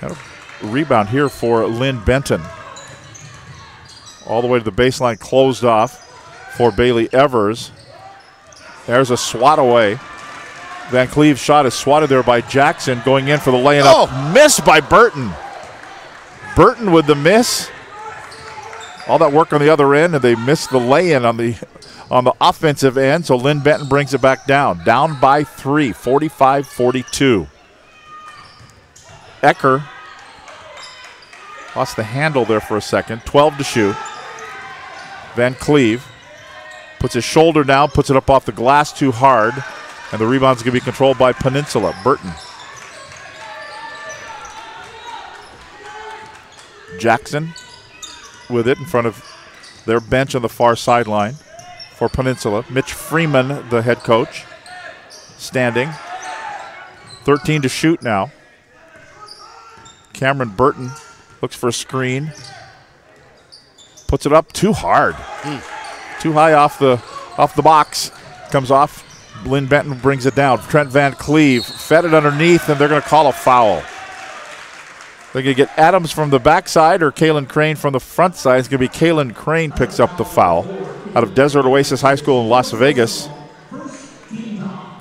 Got a rebound here for Linn-Benton. All the way to the baseline, closed off for Bailey Evers. There's a swat away. Van Cleve's shot is swatted there by Jackson, going in for the lay-in up. Missed by Burton. Burton with the miss. All that work on the other end, and they missed the lay-in on the offensive end, so Linn-Benton brings it back down. Down by 3, 45-42. Ecker lost the handle there for a second. 12 to shoot. Van Cleve puts his shoulder down, puts it up off the glass too hard, and the rebound's going to be controlled by Peninsula. Burton. Jackson with it in front of their bench on the far sideline for Peninsula. Mitch Freeman, the head coach, standing. 13 to shoot now. Cameron Burton looks for a screen. Puts it up too hard. Too high off the box. Comes off. Linn-Benton brings it down. Trent Van Cleve fed it underneath, and they're going to call a foul. They're going to get Adams from the backside or Kalen Crane from the front side. It's going to be Kalen Crane picks up the foul out of Desert Oasis High School in Las Vegas.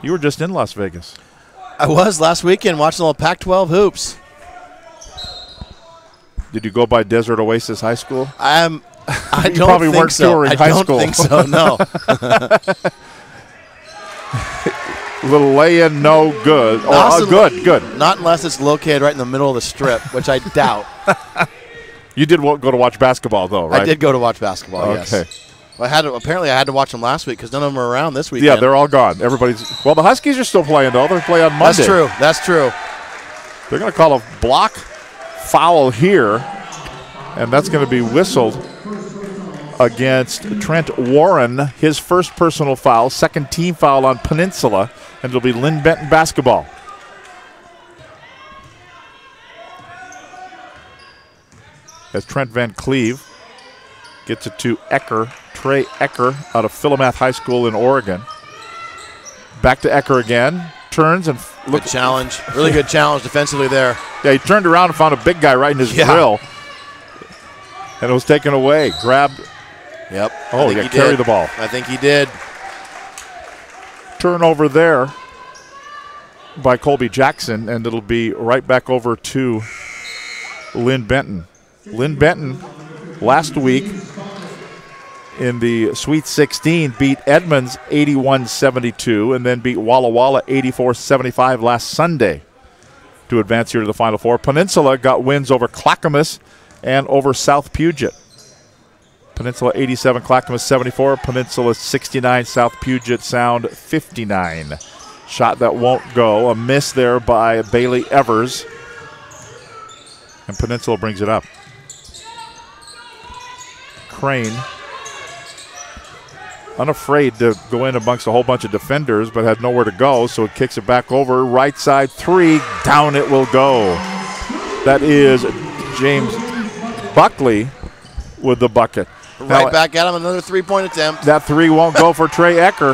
You were just in Las Vegas. I was last weekend watching a little Pac-12 hoops. Did you go by Desert Oasis High School? I you don't probably think weren't so. touring high school. I don't think so, no. Little lay-in, no good. Oh, good. Not unless it's located right in the middle of the strip, which I doubt. You did go to watch basketball, though, right? I did go to watch basketball, yes. Okay. Well, apparently I had to watch them last week because none of them are around this weekend. Yeah, they're all gone. Well, the Huskies are still playing, though. They play on Monday. That's true. They're going to call a block foul here, and that's going to be whistled against Trent Warren, his first personal foul, second team foul on Peninsula, and it'll be Linn-Benton basketball. As Trent Van Cleve gets it to Trey Ecker out of Philomath High School in Oregon. Back to Ecker again, turns and good challenge, really good challenge defensively there. Yeah, he turned around and found a big guy right in his grill, and it was taken away, grabbed. Yep. Oh, yeah, carry the ball. I think he did. Turnover there by Colby Jackson, and it'll be right back over to Linn-Benton. Linn-Benton last week in the Sweet 16 beat Edmonds 81-72 and then beat Walla Walla 84-75 last Sunday to advance here to the Final Four. Peninsula got wins over Clackamas and over South Puget. Peninsula 87, Clackamas 74, Peninsula 69, South Puget Sound 59. Shot that won't go. A miss there by Bailey Evers. And Peninsula brings it up. Crane, unafraid to go in amongst a whole bunch of defenders, but had nowhere to go, so it kicks it back over. Right side three, down it will go. That is James Buckley with the bucket. Right back at him, another three-point attempt. That three won't go for Trey Ecker.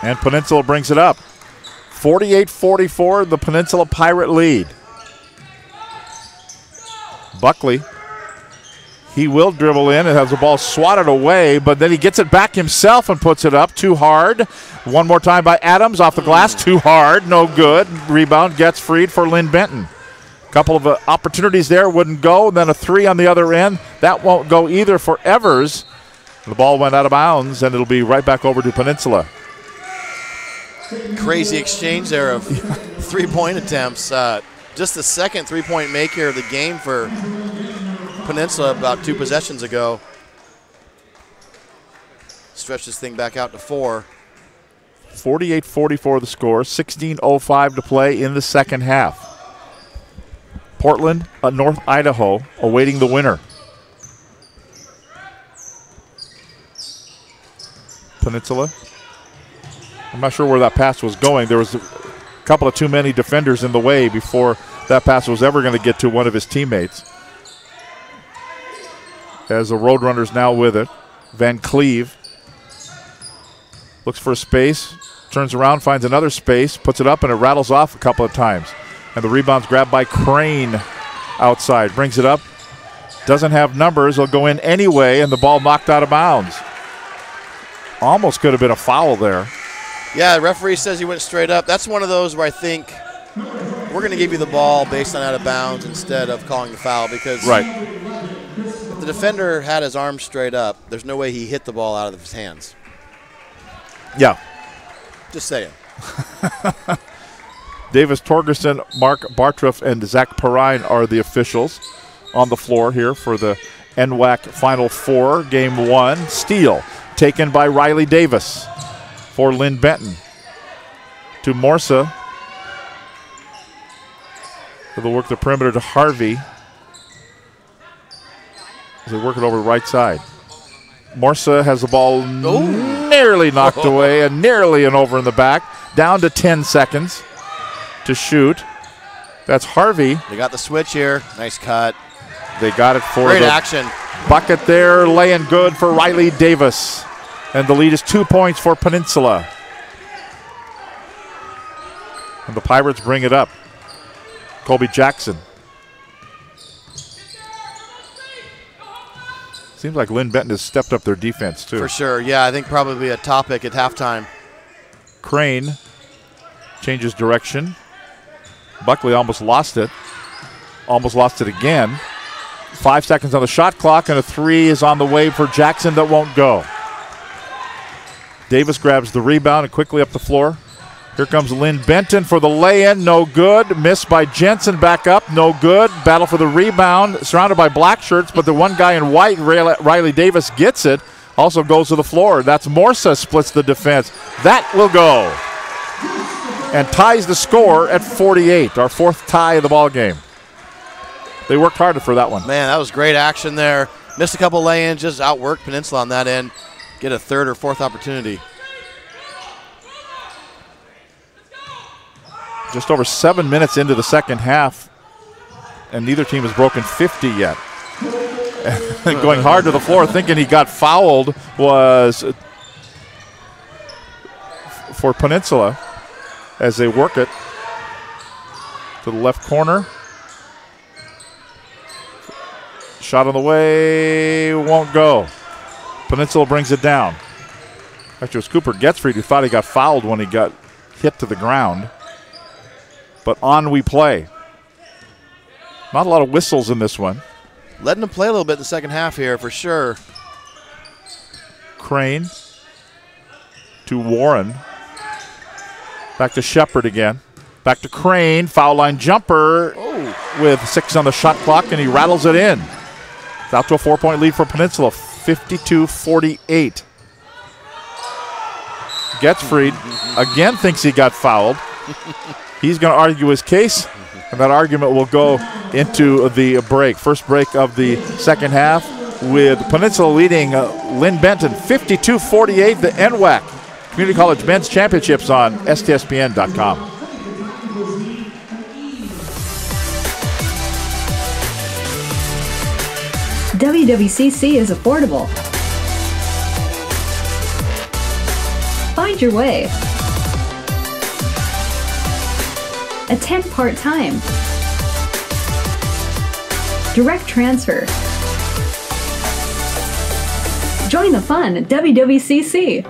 And Peninsula brings it up. 48-44, the Peninsula Pirate lead. Buckley, he will dribble in and has the ball swatted away, but then he gets it back himself and puts it up too hard. One more time by Adams off the glass, too hard, no good. Rebound gets freed for Linn-Benton. Couple of opportunities there, wouldn't go. Then a three on the other end. That won't go either for Evers. The ball went out of bounds, and it'll be right back over to Peninsula. Crazy exchange there of three-point attempts. Just the second three-point maker of the game for Peninsula about 2 possessions ago. Stretch this thing back out to 4. 48-44 the score, 16:05 to play in the second half. Portland, North Idaho, awaiting the winner. Peninsula. I'm not sure where that pass was going. There was a couple of too many defenders in the way before that pass was ever going to get to one of his teammates. As the Roadrunners now with it. Van Cleve looks for a space, turns around, finds another space, puts it up, and it rattles off a couple of times. And the rebound's grabbed by Crane outside. Brings it up. Doesn't have numbers. He'll go in anyway, and the ball knocked out of bounds. Almost could have been a foul there. Yeah, the referee says he went straight up. That's one of those where I think we're going to give you the ball based on out of bounds instead of calling the foul, because if the defender had his arm straight up, there's no way he hit the ball out of his hands. Yeah. Just saying. Davis Torgerson, Mark Bartroff, and Zach Perrine are the officials on the floor here for the NWAC Final Four, Game 1. Steal taken by Riley Davis for Linn-Benton. To Morsa. They'll work the perimeter to Harvey as they work it over the right side. Morsa has the ball nearly knocked away and nearly an over in the back. Down to 10 seconds to shoot. That's Harvey. They got the switch here. Nice cut. They got it for great the action. Bucket there, laying good for Riley Davis. And the lead is 2 points for Peninsula. And the Pirates bring it up. Colby Jackson. Seems like Linn-Benton has stepped up their defense too. For sure, yeah, I think probably a topic at halftime. Crane changes direction. Buckley almost lost it. Almost lost it again. 5 seconds on the shot clock, and a three is on the way for Jackson that won't go. Davis grabs the rebound and quickly up the floor. Here comes Linn-Benton for the lay-in, no good. Missed by Jensen, back up, no good. Battle for the rebound, surrounded by black shirts, but the one guy in white, Riley Davis, gets it. Also goes to the floor. That's Morsa, splits the defense. That will go. And ties the score at 48, our fourth tie of the ball game. They worked hard for that one. Man, that was great action there. Missed a couple lay-ins, just outworked Peninsula on that end. Get a third or fourth opportunity. Just over 7 minutes into the second half, and neither team has broken 50 yet. Going hard to the floor, thinking he got fouled, was for Peninsula as they work it to the left corner. Shot on the way, won't go. Peninsula brings it down. Actually, it was Cooper Getsfried who thought he got fouled when he got hit to the ground. But on we play. Not a lot of whistles in this one. Letting them play a little bit in the second half here for sure. Crane to Warren. Back to Shepard again. Back to Crane. Foul line jumper with 6 on the shot clock, and he rattles it in. It's out to a 4-point lead for Peninsula, 52-48. Getsfried again thinks he got fouled. He's going to argue his case, and that argument will go into the break. First break of the second half with Peninsula leading Linn-Benton 52-48, the NWAC Community College Men's Championships on STSPN.com. WWCC is affordable. Find your way. Attend part-time. Direct transfer. Join the fun at WWCC.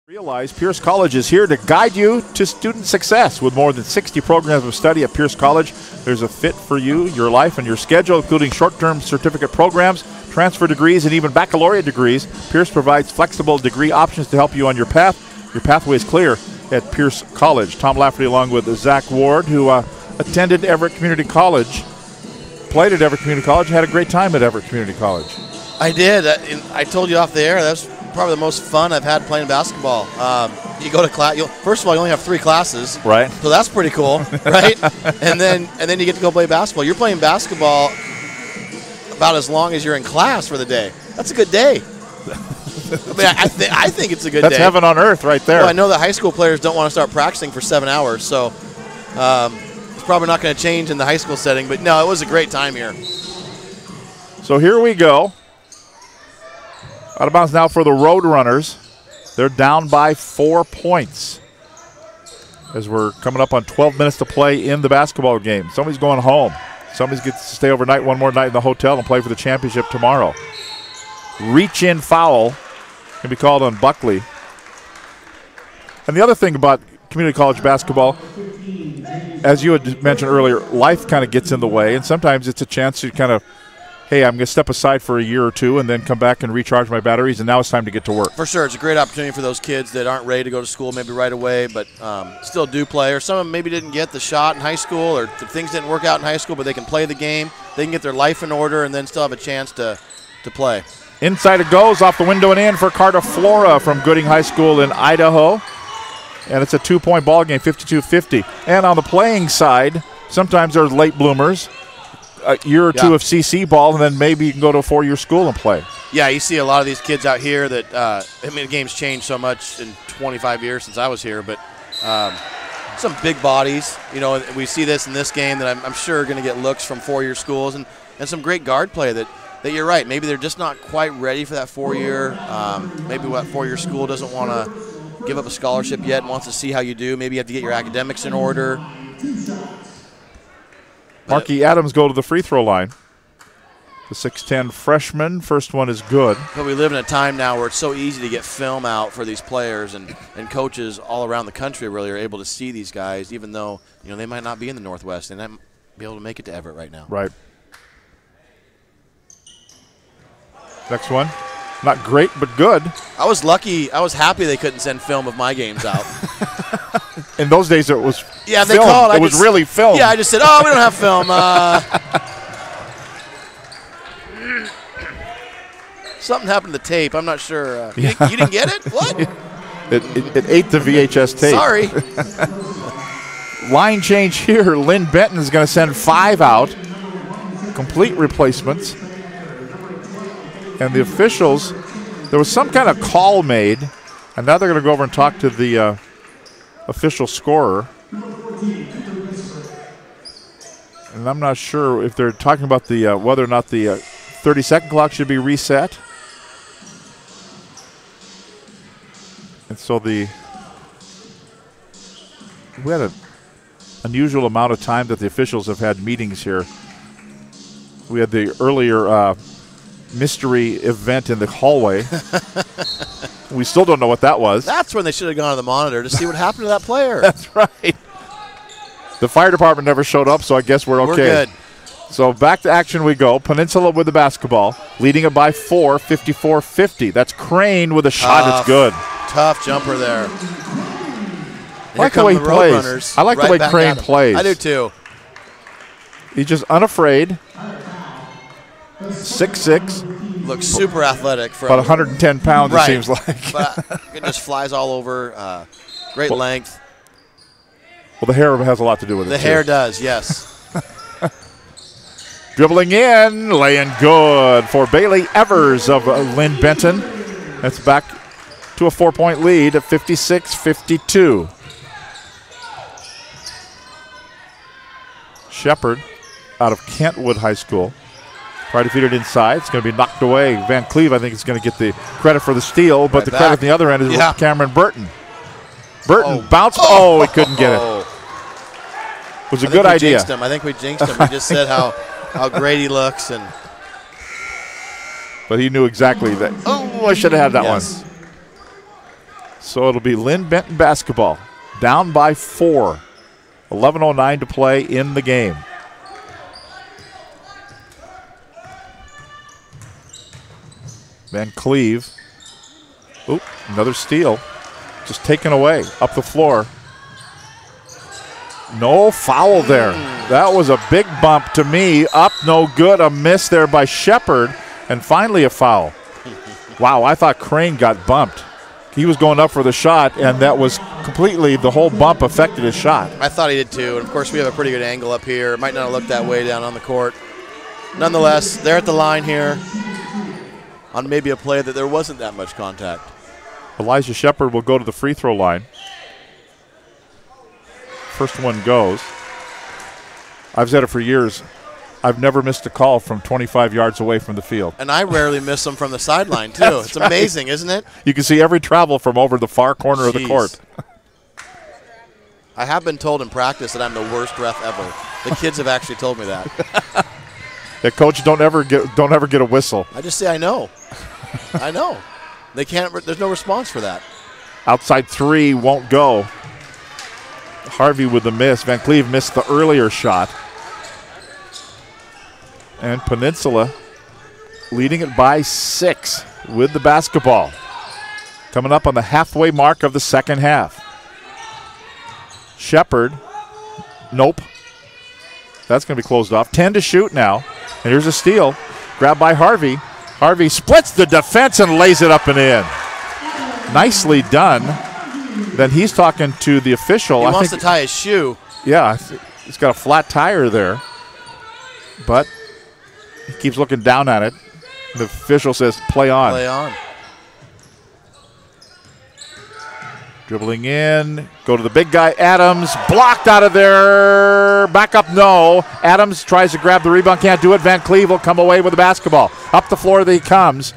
Realize Pierce College is here to guide you to student success. With more than 60 programs of study at Pierce College, there's a fit for you, your life, and your schedule, including short-term certificate programs, transfer degrees, and even baccalaureate degrees. Pierce provides flexible degree options to help you on your path. Your pathway is clear at Pierce College. Tom Lafferty along with Zach Ward, who attended Everett Community College, played at Everett Community College, had a great time at Everett Community College. I did. I told you off the air, that was probably the most fun I've had playing basketball. You go to class. First of all, you only have 3 classes, right? So that's pretty cool, right? and then you get to go play basketball. You're playing basketball about as long as you're in class for the day. That's a good day. I mean, I think it's a good day. That's heaven on earth, right there. Well, I know that high school players don't want to start practicing for 7 hours, so it's probably not going to change in the high school setting. But no, it was a great time here. So here we go. Out of bounds now for the Roadrunners. They're down by 4 points as we're coming up on 12 minutes to play in the basketball game. Somebody's going home. Somebody gets to stay overnight, one more night in the hotel, and play for the championship tomorrow. Reach-in foul can be called on Buckley. And the other thing about community college basketball, as you had mentioned earlier, life kind of gets in the way, and sometimes it's a chance to kind of, hey, I'm going to step aside for a year or two and then come back and recharge my batteries, and now it's time to get to work. For sure. It's a great opportunity for those kids that aren't ready to go to school maybe right away, but still do play. Or some of them maybe didn't get the shot in high school, or things didn't work out in high school, but they can play the game. They can get their life in order and then still have a chance to play. Inside it goes, off the window and in for Carter Flora from Gooding High School in Idaho. And it's a 2-point ball game, 52-50. And on the playing side, sometimes there's late bloomers. A year or two of CC ball, and then maybe you can go to a 4-year school and play. Yeah, you see a lot of these kids out here that, I mean, the game's changed so much in 25 years since I was here, but some big bodies. You know, we see this in this game that I'm sure are going to get looks from 4-year schools, and some great guard play that you're right. Maybe they're just not quite ready for that 4-year. Maybe that 4-year school doesn't want to give up a scholarship yet and wants to see how you do. Maybe you have to get your academics in order. Marky Adams go to the free throw line. The 6'10 freshman, first one is good. But we live in a time now where it's so easy to get film out for these players, and coaches all around the country really are able to see these guys, even though they might not be in the Northwest and they might be able to make it to Everett right now. Right. Next one. Not great, but good. I was lucky. I was happy they couldn't send film of my games out. In those days, it was they film. called. It was really film. Yeah, I just said, oh, we don't have film. Something happened to the tape. I'm not sure. You didn't get it? What? It ate the VHS tape. Sorry. Line change here. Linn-Benton is going to send 5 out. Complete replacements. And the officials, there was some kind of call made, and now they're going to go over and talk to the official scorer. And I'm not sure if they're talking about the whether or not the 30-second clock should be reset. And so we had an unusual amount of time that the officials have had meetings here. We had the earlier mystery event in the hallway. We still don't know what that was. That's when they should have gone to the monitor to see what happened to that player. That's right. The fire department never showed up, so I guess we're okay. We're good. So back to action we go. Peninsula with the basketball, leading it by 4, 54-50. That's Crane with a shot. It's good. Tough jumper there. I like the way he plays. I like the way Crane plays. I do too. He's just unafraid. 6'6". Looks super athletic. For about 110 pounds, it seems like. But it just flies all over. Great length. Well, the hair has a lot to do with it. The hair does, yes. Dribbling in, laying good for Bailey Evers of Linn-Benton. That's back to a 4-point lead at 56-52. Shepard out of Kentwood High School Try to feed it inside. It's going to be knocked away. Van Cleve, I think, is going to get the credit for the steal, but the credit on the other end is Cameron Burton. Burton bounced. Oh, he couldn't get it. It was a good idea. I think we jinxed him. We just said how great he looks. But he knew exactly that. Oh, I should have had that one. So it'll be Linn-Benton basketball. Down by 4. 11:09 to play in the game. Van Cleve. Oop, another steal. Just taken away up the floor. No foul there. That was a big bump to me. Up, no good. A miss there by Shepard. And finally a foul. Wow, I thought Crane got bumped. He was going up for the shot, and that was completely, the whole bump affected his shot. I thought he did too. And of course, we have a pretty good angle up here. It might not have looked that way down on the court. Nonetheless, they're at the line here on maybe a play that there wasn't that much contact. Elijah Shepard will go to the free throw line. First one goes. I've said it for years. I've never missed a call from 25 yards away from the field. And I rarely miss them from the sideline, too. It's amazing, isn't it? You can see every travel from over the far corner of the court. I have been told in practice that I'm the worst ref ever. The kids have actually told me that. Yeah, coach, don't ever get a whistle. I just say I know. I know. They can't. There's no response for that. Outside three won't go. Harvey with the miss. Van Cleve missed the earlier shot. And Peninsula leading it by 6 with the basketball. Coming up on the halfway mark of the second half. Shepard, nope. That's going to be closed off. 10 to shoot now. And here's a steal. Grabbed by Harvey. Harvey splits the defense and lays it up and in. Nicely done. Then he's talking to the official. He wants to tie his shoe. Yeah, he's got a flat tire there. But he keeps looking down at it. The official says, play on. Play on. Dribbling in. Go to the big guy, Adams. Blocked out of there. Back up, no. Adams tries to grab the rebound. Can't do it. Van Cleve will come away with the basketball. Up the floor he comes.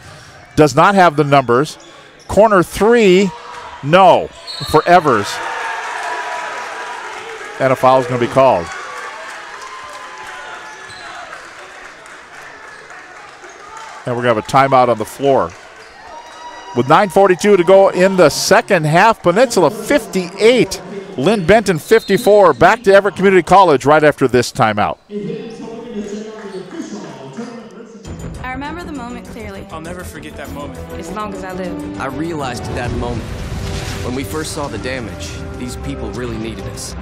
Does not have the numbers. Corner 3. No. For Evers. And a foul is going to be called. And we're going to have a timeout on the floor. With 9:42 to go in the second half, Peninsula 58, Linn-Benton 54. Back to Everett Community College right after this timeout. I remember the moment clearly. I'll never forget that moment. As long as I live. I realized at that moment, when we first saw the damage, these people really needed us.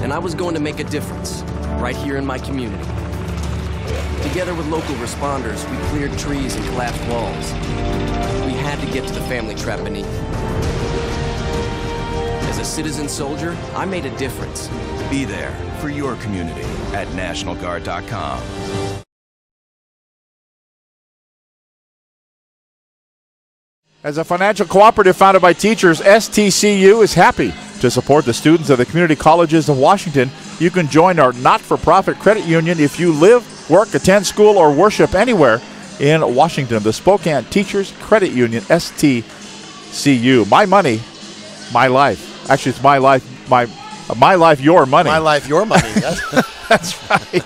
And I was going to make a difference, right here in my community. Together with local responders, we cleared trees and collapsed walls. We had to get to the family trap beneath. As a citizen soldier, I made a difference. Be there for your community at NationalGuard.com. As a financial cooperative founded by teachers, STCU is happy to support the students of the community colleges of Washington. You can join our not-for-profit credit union if you live, work, attend school, or worship anywhere in Washington. The Spokane Teachers Credit Union, STCU. My money, my life. Actually, it's my life, my life, your money. My life, your money. That's right.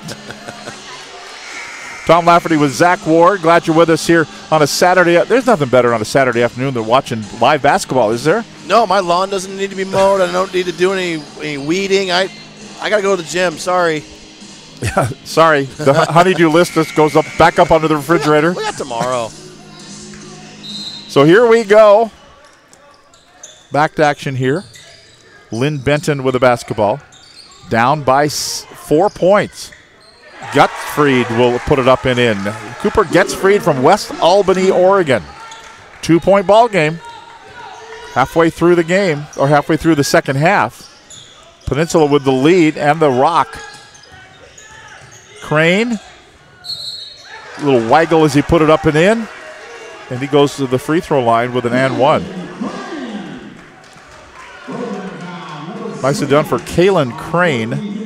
Tom Lafferty with Zach Ward. Glad you're with us here on a Saturday. There's nothing better on a Saturday afternoon than watching live basketball, is there? No, my lawn doesn't need to be mowed. I don't need to do any weeding. I got to go to the gym. Sorry. Yeah, sorry. The honeydew list just goes up back up under the refrigerator. We got tomorrow. So here we go. Back to action here. Linn-Benton with the basketball. Down by 4 points. Gutsfried will put it up and in. Cooper Gutsfried from West Albany, Oregon. 2-point ball game. Halfway through the game, or halfway through the second half. Peninsula with the lead and the rock. Crane. A little waggle as he put it up and in. And he goes to the free throw line with an and one. Nicely done for Kalen Crane.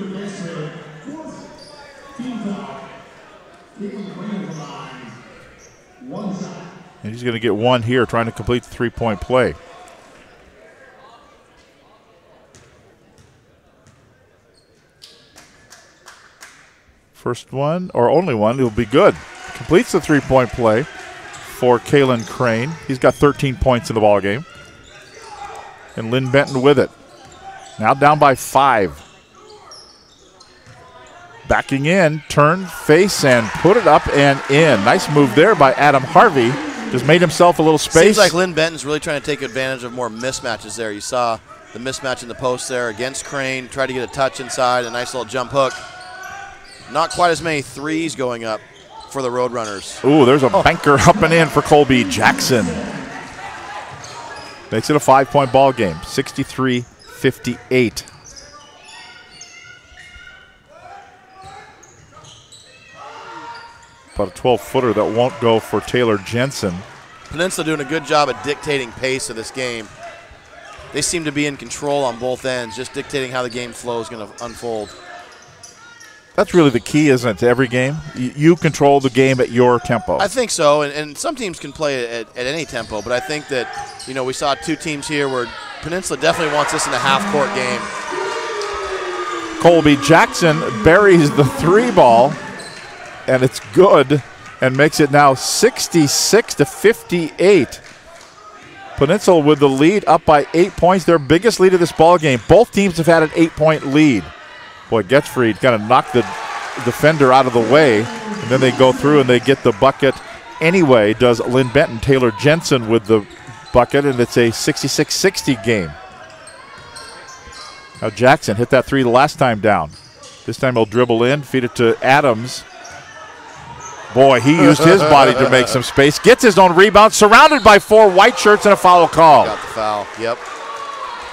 He's going to get one here trying to complete the three-point play. First one, or only one, will be good. Completes the three-point play for Kalen Crane. He's got 13 points in the ball game. And Linn-Benton with it. Now down by 5. Backing in, turn, face, and put it up and in. Nice move there by Adam Harvey. Just made himself a little space. Seems like Linn-Benton's really trying to take advantage of more mismatches there. You saw the mismatch in the post there against Crane. Tried to get a touch inside, a nice little jump hook. Not quite as many threes going up for the Roadrunners. Ooh, there's a banker up and in for Colby Jackson. Makes it a 5-point ball game, 63-58. About a 12-footer that won't go for Taylor Jensen. Peninsula doing a good job at dictating pace of this game. They seem to be in control on both ends, just dictating how the game flow is going to unfold. That's really the key, isn't it, to every game? You control the game at your tempo. I think so, and some teams can play at any tempo, but I think that, you know, we saw two teams here where Peninsula definitely wants this in a half-court game. Colby Jackson buries the 3 ball, and it's good, and makes it now 66-58. Peninsula with the lead, up by 8 points, their biggest lead of this ball game. Both teams have had an 8-point lead. Boy, Getfried kind of knocked the defender out of the way, and then they go through and they get the bucket anyway, does Linn-Benton. Taylor Jensen with the bucket, and it's a 66-60 game. Now Jackson hit that 3 the last time down. This time he'll dribble in, feed it to Adams. Boy, he used his body to make some space. Gets his own rebound, surrounded by 4 white shirts and a foul call. Got the foul, yep.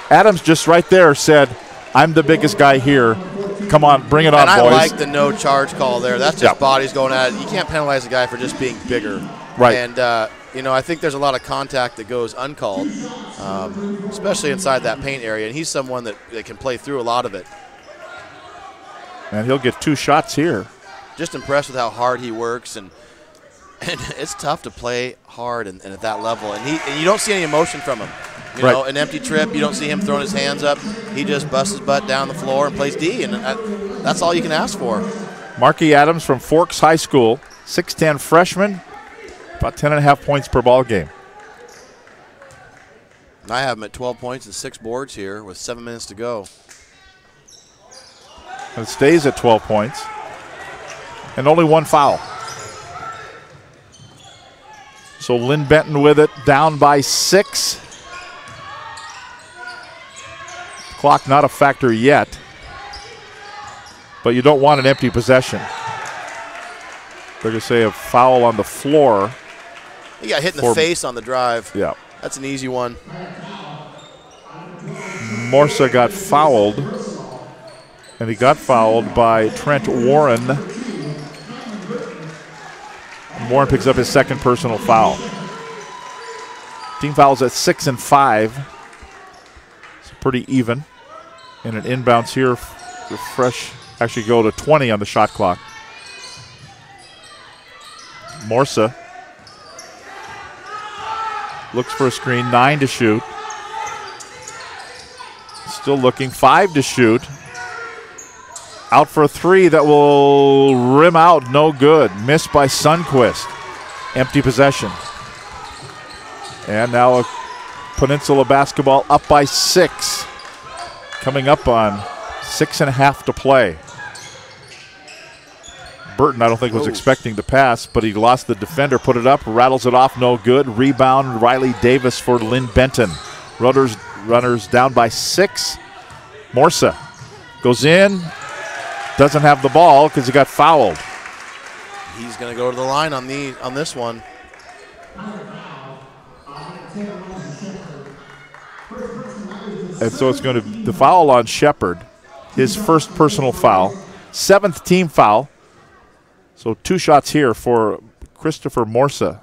Adams just right there said, I'm the biggest guy here. Come on, bring it on, boys. And I like the no charge call there. That's just bodies going at it. You can't penalize a guy for just being bigger. Right. And, you know, I think there's a lot of contact that goes uncalled, especially inside that paint area. And he's someone that can play through a lot of it. And he'll get 2 shots here. Just impressed with how hard he works. And it's tough to play hard and at that level. And you don't see any emotion from him. You know, an empty trip, you don't see him throwing his hands up. He just busts his butt down the floor and plays D, and that's all you can ask for. Marky Adams from Forks High School, 6'10 freshman, about 10.5 points per ball game. I have him at 12 points and 6 boards here with 7 minutes to go. And it stays at 12 points, and only 1 foul. So Linn-Benton with it, down by 6. Clock not a factor yet, but you don't want an empty possession. They're going to say a foul on the floor. He got hit in the face on the drive. Yeah. That's an easy one. Morsa got fouled, and he got fouled by Trent Warren. Warren picks up his 2nd personal foul. Team fouls at 6 and 5. It's pretty even. And an inbounds here, fresh, actually go to 20 on the shot clock. Morsa looks for a screen, 9 to shoot. Still looking, 5 to shoot. Out for a 3 that will rim out, no good. Missed by Sundquist. Empty possession. And now a Peninsula basketball up by 6. Coming up on 6.5 to play. Burton, I don't think, was expecting the pass, but he lost the defender, put it up, rattles it off, no good. Rebound, Riley Davis for Linn-Benton. Runners down by 6. Morsa goes in, doesn't have the ball because he got fouled. He's going to go to the line on this one. And so it's going to the foul on Shepard, his 1st personal foul, 7th team foul. So 2 shots here for Christopher Morsa.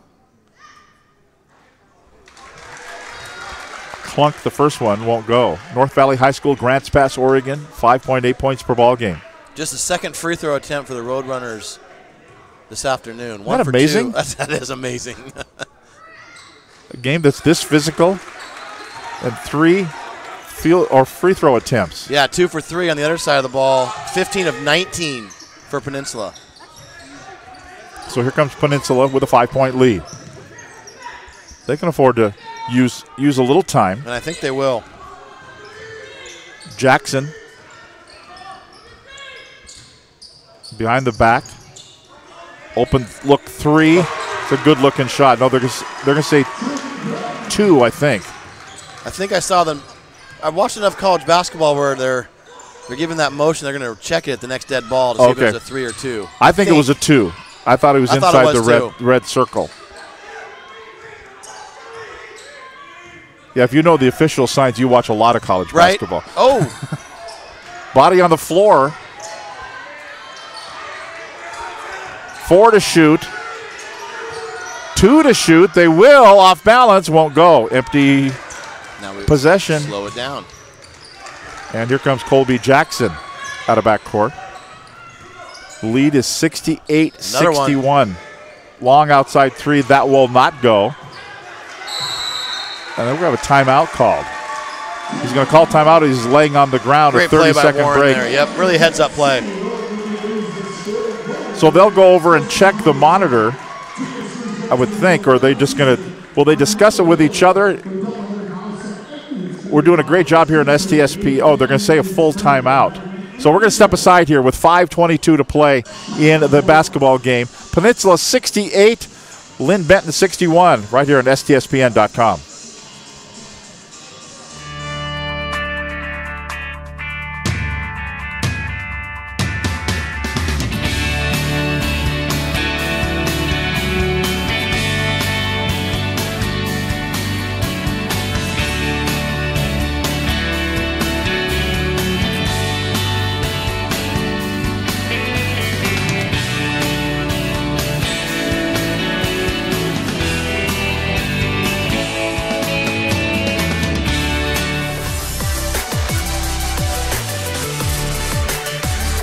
Clunk the first one, won't go. North Valley High School, Grants Pass, Oregon, 5.8 points per ball game. Just a 2nd free throw attempt for the Roadrunners this afternoon. Isn't that amazing? That is amazing. A game that's this physical, and 3 free throw attempts. Yeah, 2 for 3 on the other side of the ball. 15 of 19 for Peninsula. So here comes Peninsula with a 5-point lead. They can afford to use a little time. And I think they will. Jackson behind the back. Open look 3. It's a good looking shot. No, they're gonna say 2, I think. I think I saw them. I've watched enough college basketball where they're giving that motion. They're going to check it at the next dead ball to see if it was a 3 or 2. I think it was a 2. I thought it was inside the red circle. Yeah, if you know the official signs, you watch a lot of college basketball. Oh. Body on the floor. 4 to shoot. 2 to shoot. They will. Off balance. Won't go. Empty possession. Slow it down. And here comes Colby Jackson out of backcourt. Lead is 68-61. Long outside 3. That will not go. And then we're going to have a timeout called. He's going to call timeout. He's laying on the ground. Great a 30-second break. There. Yep, really heads-up play. So they'll go over and check the monitor, I would think, or are they just going to – will they discuss it with each other? We're doing a great job here in STSP. Oh, they're going to say a full timeout. So we're going to step aside here with 5:22 to play in the basketball game. Peninsula 68, Linn-Benton 61, right here on STSPN.com.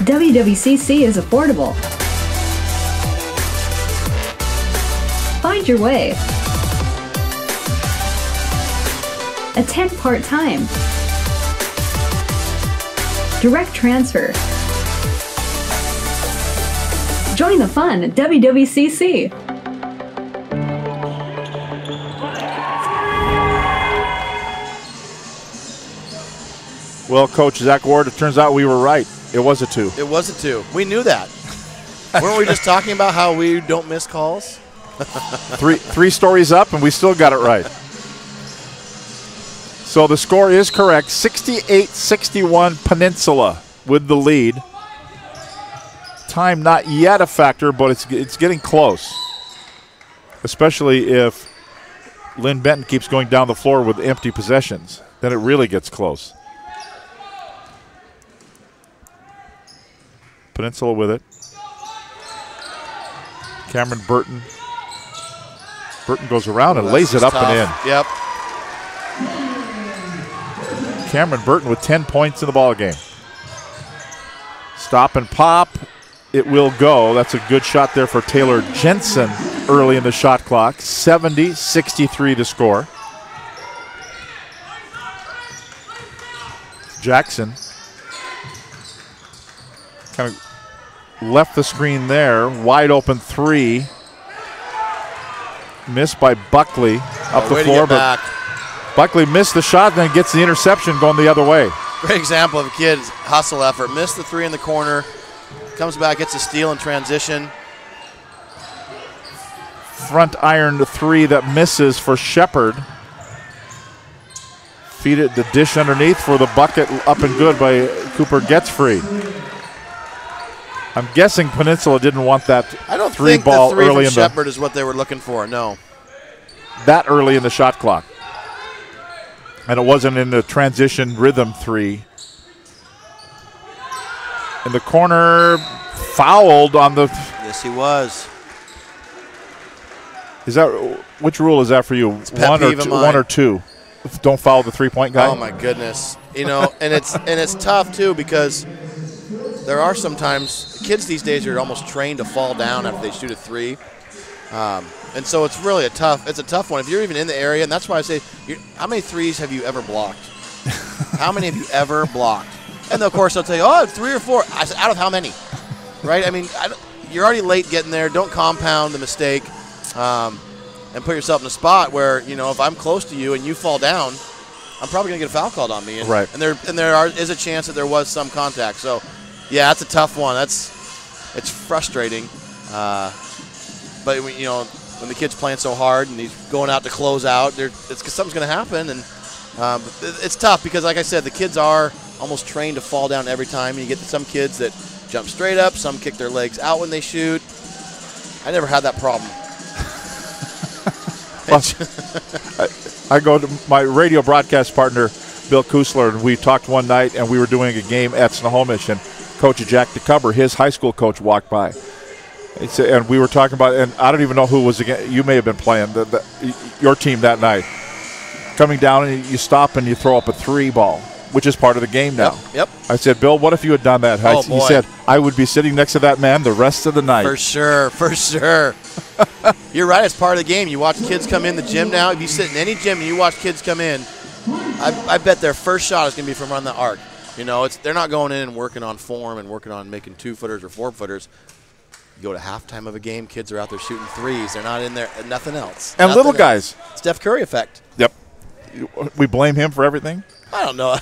WWCC is affordable. Find your way. Attend part-time. Direct transfer. Join the fun at WWCC. Well, Coach Zach Ward, it turns out we were right. It was a 2. It was a 2. We knew that. Weren't we just talking about how we don't miss calls? three stories up, and we still got it right. So the score is correct. 68-61 Peninsula with the lead. Time not yet a factor, but it's getting close. Especially if Linn-Benton keeps going down the floor with empty possessions. Then it really gets close. Peninsula with it. Cameron Burton. Burton goes around and lays it up and in. Yep. Cameron Burton with 10 points in the ball game. Stop and pop. It will go. That's a good shot there for Taylor Jensen early in the shot clock. 70-63 to score. Jackson kind of left the screen there. Wide open 3. Missed by Buckley up the floor. But Buckley missed the shot, then gets the interception going the other way. Great example of a kid's hustle effort. Missed the 3 in the corner. Comes back, gets a steal in transition. Front iron 3 that misses for Shepard. Feed it the dish underneath for the bucket. Up and good by Cooper Gets free. I'm guessing Peninsula didn't want that I don't 3 think ball the 3 early from in Shepard is what they were looking for. No. That early in the shot clock. And it wasn't in the transition rhythm 3. In the corner, fouled on the. Yes, he was. Is that which rule is that for you? One or two? Don't foul the 3-point guy. Oh my goodness! You know, and it's tough too because there are sometimes kids these days are almost trained to fall down after they shoot a 3. And so it's really a tough one. If you're even in the area, and that's why I say, how many threes have you ever blocked? How many have you ever blocked? And of course they'll tell you, oh, 3 or 4. I said, out of how many? Right? I mean, you're already late getting there. Don't compound the mistake, and put yourself in a spot where, you know, if I'm close to you and you fall down, I'm probably going to get a foul called on me. And, right. And there is a chance that there was some contact. So, yeah, that's a tough one. It's frustrating. But, you know, when the kid's playing so hard and he's going out to close out, something's going to happen. And it's tough because, like I said, the kids are almost trained to fall down every time. And you get some kids that jump straight up. Some kick their legs out when they shoot. I never had that problem. Well, I go to my radio broadcast partner, Bill Kusler, and we talked one night, and we were doing a game at Snohomish, and Coach Jack DeCover, his high school coach, walked by. And we were talking about, and I don't even know who was again. You may have been playing your team that night. Coming down, and you stop and you throw up a 3 ball, which is part of the game now. Yep. I said, Bill, what if you had done that? He said, I would be sitting next to that man the rest of the night. For sure. You're right. It's part of the game. You watch kids come in the gym now. If you sit in any gym and you watch kids come in, I bet their first shot is going to be from around the arc. You know, they're not going in and working on form and working on making 2-footers or 4-footers. You go to halftime of a game, kids are out there shooting 3s. They're not in there, nothing else. And little guys. Steph Curry effect. Yep. We blame him for everything? I don't know.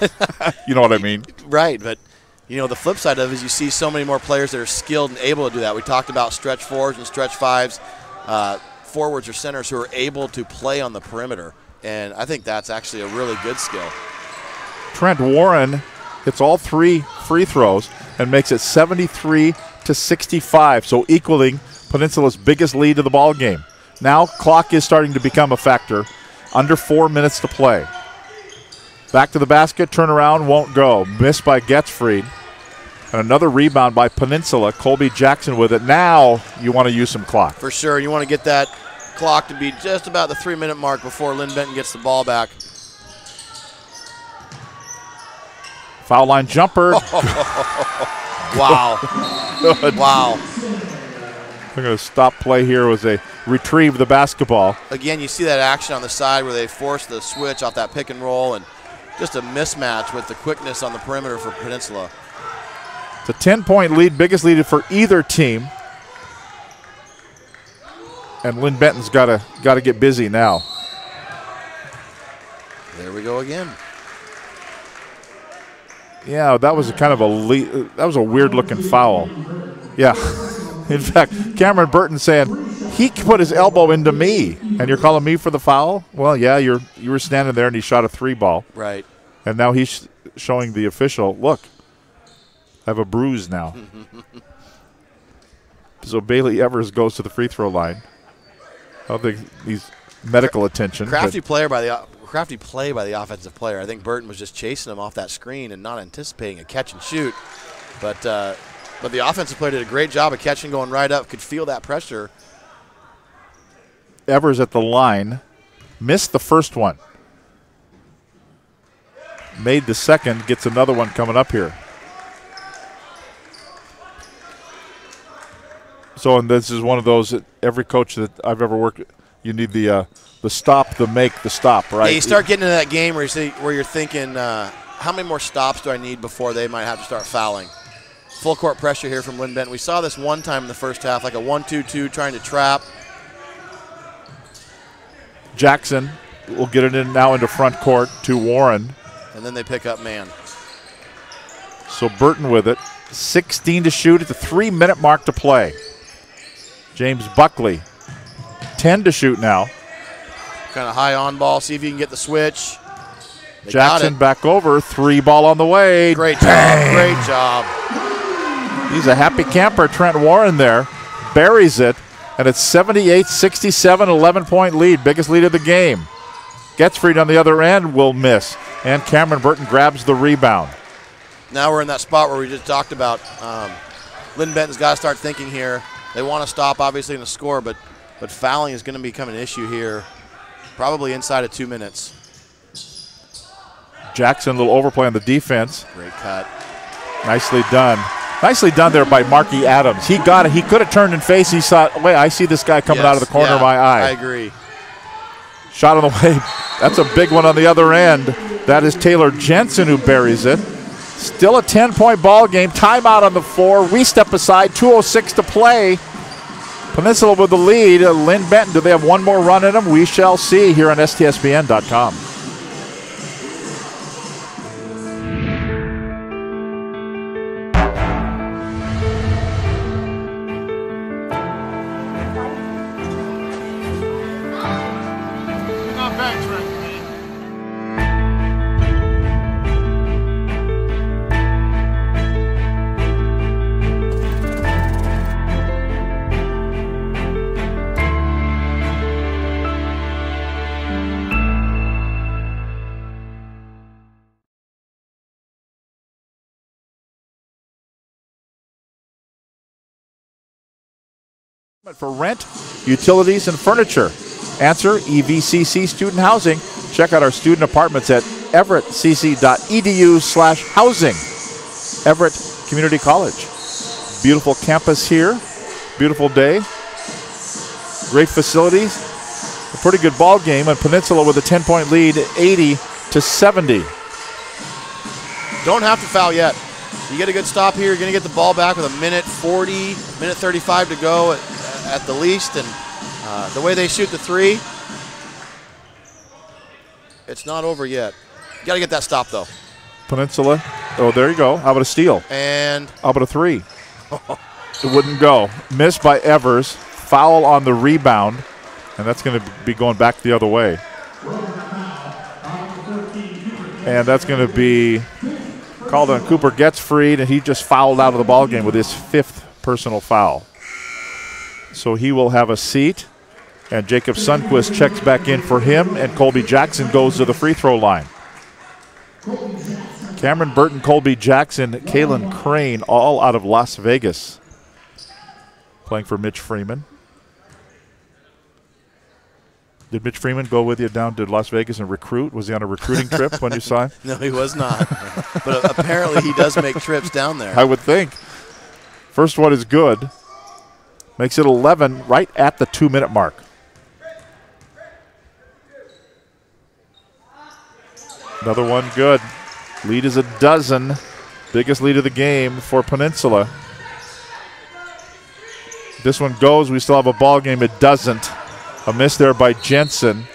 You know what I mean? Right, but you know the flip side of it is you see so many more players that are skilled and able to do that. We talked about stretch 4s and stretch 5s, forwards or centers who are able to play on the perimeter, and I think that's actually a really good skill. Trent Warren hits all 3 free throws and makes it 73-65, so equaling Peninsula's biggest lead of the ball game. Now clock is starting to become a factor. Under 4 minutes to play. Back to the basket, turnaround, won't go. Missed by Getzfried. And another rebound by Peninsula. Colby Jackson with it. Now you want to use some clock. For sure. You want to get that clock to be just about the 3-minute mark before Linn-Benton gets the ball back. Foul line jumper. Wow. Good. Wow. They're going to stop play here as they retrieve the basketball. Again, you see that action on the side where they force the switch off that pick and roll, and just a mismatch with the quickness on the perimeter for Peninsula. It's a 10-point lead, biggest lead for either team. And Linn-Benton's got to get busy now. There we go again. Yeah, that was that was a weird-looking foul. Yeah. In fact, Cameron Burton saying, he put his elbow into me, and you're calling me for the foul? Well, yeah, you were standing there, and he shot a 3 ball. Right. And now he's showing the official, look, I have a bruise now. So Bailey Evers goes to the free throw line. I don't think he's medical attention. Crafty play by the offensive player. I think Burton was just chasing him off that screen and not anticipating a catch and shoot. But the offensive player did a great job of catching, going right up, could feel that pressure. Evers at the line, missed the first one. Made the second, gets another one coming up here. So, and this is one of those that every coach that I've ever worked with, you need the stop, the make, the stop, right? Yeah, you start getting into that game where you're thinking, how many more stops do I need before they might have to start fouling? Full court pressure here from Linn-Benton. We saw this one time in the first half, like a 1-2-2 trying to trap. Jackson will get it in now into front court to Warren. And then they pick up man. So Burton with it. 16 to shoot at the 3-minute mark to play. James Buckley, 10 to shoot now. Kind of high on ball, see if you can get the switch. They Jackson back over, 3 ball on the way. Great job, great job. He's a happy camper, Trent Warren there. Buries it, and it's 78-67, 11-point lead, biggest lead of the game. Getzfried on the other end will miss, and Cameron Burton grabs the rebound. Now we're in that spot where we just talked about. Linn-Benton's got to start thinking here. They want to stop, obviously, in the score, but fouling is going to become an issue here, probably inside of 2 minutes. Jackson, a little overplay on the defense. Great cut. Nicely done. Nicely done there by Marky Adams. He got it. He could have turned and faced. He thought, wait, I see this guy coming out of the corner of my eye. I agree. Shot on the way. That's a big one on the other end. That is Taylor Jensen who buries it. Still a 10-point ball game. Timeout on the floor. We step aside. 2:06 to play. Peninsula with the lead. Linn-Benton, do they have one more run in them? We shall see here on STSBN.com. For rent, utilities, and furniture. Answer, EVCC Student Housing. Check out our student apartments at everettcc.edu/housing. Everett Community College. Beautiful campus here. Beautiful day. Great facilities. A pretty good ball game, and Peninsula with a 10-point lead, 80-70. Don't have to foul yet. You get a good stop here, you're going to get the ball back with a minute 35 to go at the least, and the way they shoot the three, it's not over yet. You got to get that stop, though. Peninsula, oh, there you go. How about a steal? And how about a three? It wouldn't go. Missed by Evers. Foul on the rebound, and that's going to be going back the other way. And that's going to be called on. Cooper gets freed, and he just fouled out of the ball game with his 5th personal foul. So he will have a seat, and Jacob Sundquist checks back in for him, and Colby Jackson goes to the free throw line. Cameron Burton, Colby Jackson, Kalen Crane, all out of Las Vegas, playing for Mitch Freeman. Did Mitch Freeman go with you down to Las Vegas and recruit? Was he on a recruiting trip when you saw him? No, he was not. But apparently he does make trips down there. I would think. First one is good. Makes it 11 right at the 2-minute mark. Another one good. Lead is a dozen. Biggest lead of the game for Peninsula. This one goes. We still have a ball game. It doesn't. A miss there by Jensen.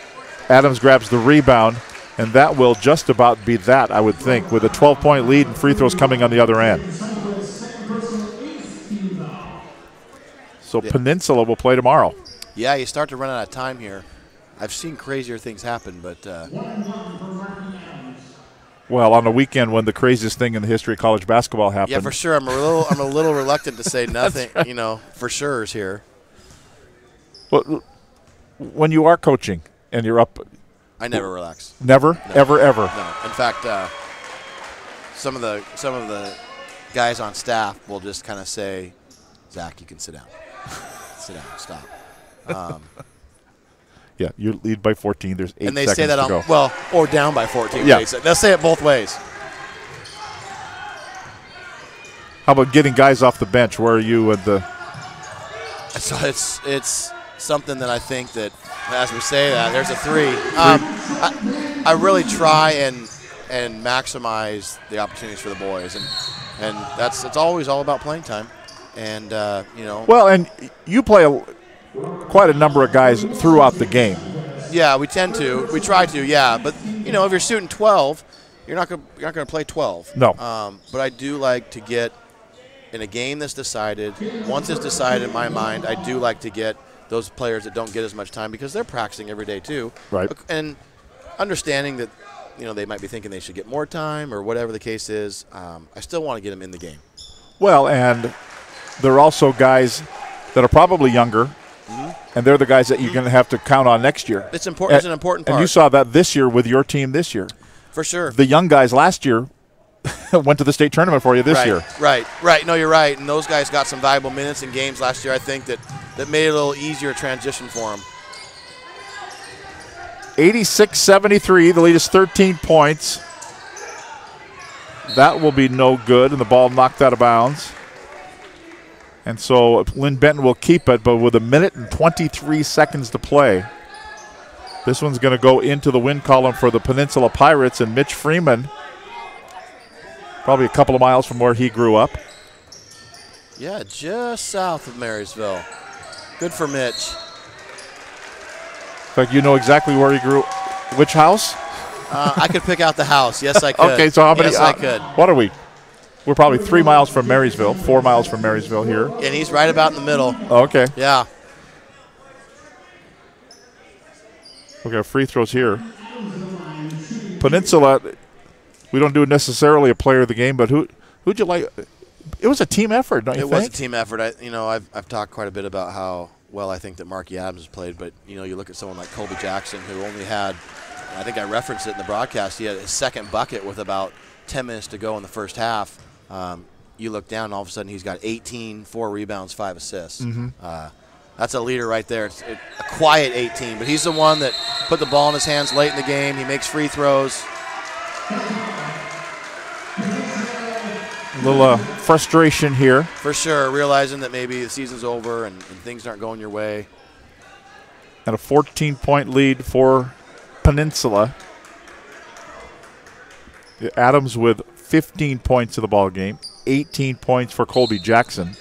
Adams grabs the rebound, and that will just about be that, I would think, with a 12-point lead and free throws coming on the other end. So Peninsula will play tomorrow. Yeah, you start to run out of time here. I've seen crazier things happen, but well, on a weekend when the craziest thing in the history of college basketball happened. Yeah, for sure. I'm a little reluctant to say nothing. Right. You know, for sure is here. Well, when you are coaching and you're up, I never relax. Never, no. Ever. No. In fact, some of the guys on staff will just kind of say, "Zach, you can sit down." Sit down. Stop. Yeah, you lead by 14. There's 8 seconds to go. And they say that or down by 14. Yeah. They'll say it both ways. How about getting guys off the bench? Where are you at the? So it's something that I think that, as we say that, there's a three. I really try and maximize the opportunities for the boys, and it's always all about playing time. And, you know. Well, and you play quite a number of guys throughout the game. Yeah, we tend to. We try to, yeah. But, you know, if you're shooting 12, you're not going to play 12. No. But I do like to get, in a game that's decided, once it's decided in my mind, I do like to get those players that don't get as much time because they're practicing every day too. Right. And understanding that, you know, they might be thinking they should get more time or whatever the case is, I still want to get them in the game. Well, and there are also guys that are probably younger, and they're the guys that you're going to have to count on next year. It's important. It's an important part. And you saw that this year with your team this year. For sure. The young guys last year went to the state tournament for you this year. Right. No, you're right. And those guys got some valuable minutes in games last year, I think, that made it a little easier transition for them. 86-73. The lead is 13 points. That will be no good, and the ball knocked out of bounds. And so Linn-Benton will keep it, but with 1 minute and 23 seconds to play. This one's going to go into the win column for the Peninsula Pirates, and Mitch Freeman, probably a couple of miles from where he grew up. Yeah, just south of Marysville. Good for Mitch. In fact, you know exactly where he grew. Which house? I could pick out the house. Yes, I could. Okay, so how many? Yes, I could. What are we? We're probably 3 miles from Marysville, 4 miles from Marysville here. And he's right about in the middle. Okay. Yeah. We got free throws here. Peninsula, we don't do necessarily a player of the game, but who'd you like? It was a team effort, don't you think? It was a team effort. I've talked quite a bit about how well I think that Marky Adams played, but you look at someone like Colby Jackson, who only had, I think I referenced it in the broadcast, he had his second bucket with about 10 minutes to go in the first half. You look down, and all of a sudden he's got 18, 4 rebounds, 5 assists. That's a leader right there. It's a quiet 18, but he's the one that put the ball in his hands late in the game. He makes free throws. A little frustration here. For sure, realizing that maybe the season's over and things aren't going your way. And a 14-point lead for Peninsula. Adams with 15 points in the ball game, 18 points for Colby Jackson,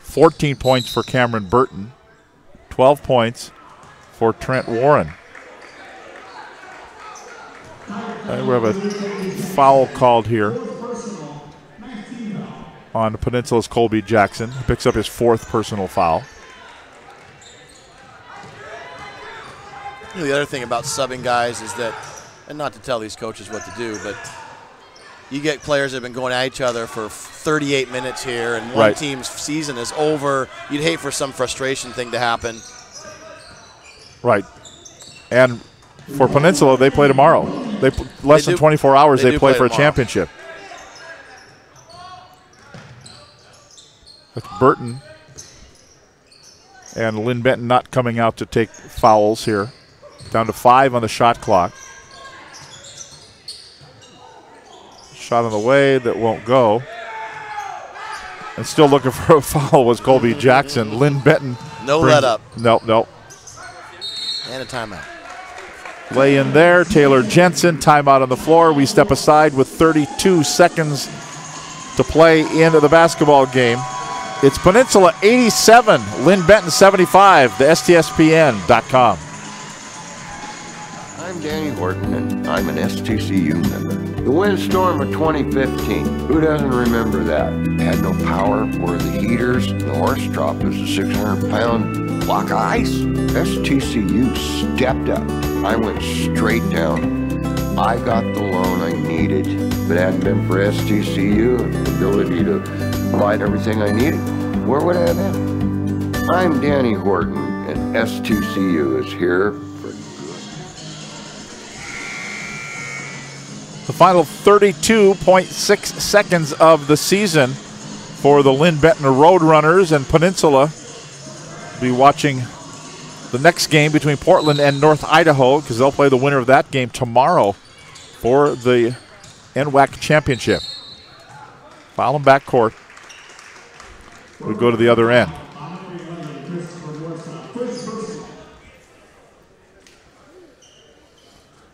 14 points for Cameron Burton, 12 points for Trent Warren. We have a foul called here on Peninsula's Colby Jackson. He picks up his 4th personal foul. The other thing about subbing guys is that, and not to tell these coaches what to do, but you get players that have been going at each other for 38 minutes here, and one team's season is over. You'd hate for some frustration thing to happen. Right. And for Peninsula, they play tomorrow. Less than 24 hours, they play for a championship. That's Burton and Linn-Benton not coming out to take fouls here. Down to 5 on the shot clock. Shot on the way that won't go. And still looking for a foul was Colby Jackson. Linn-Benton. No let up. Nope. And a timeout. Lay in there. Taylor Jensen, timeout on the floor. We step aside with 32 seconds to play into the basketball game. It's Peninsula 87, Linn-Benton 75, the STSPN.com. I'm Danny Horton, and I'm an STCU member. The windstorm of 2015, who doesn't remember that? Had no power, were the heaters, the horse trough was a 600-pound block of ice. STCU stepped up. I went straight down. I got the loan I needed. If it hadn't been for STCU and the ability to provide everything I needed, where would I have been? I'm Danny Horton, and STCU is here for good. The final 32.6 seconds of the season for the Linn-Benton Roadrunners, and Peninsula will be watching the next game between Portland and North Idaho, because they'll play the winner of that game tomorrow for the NWAC championship. Foul them backcourt. We go to the other end.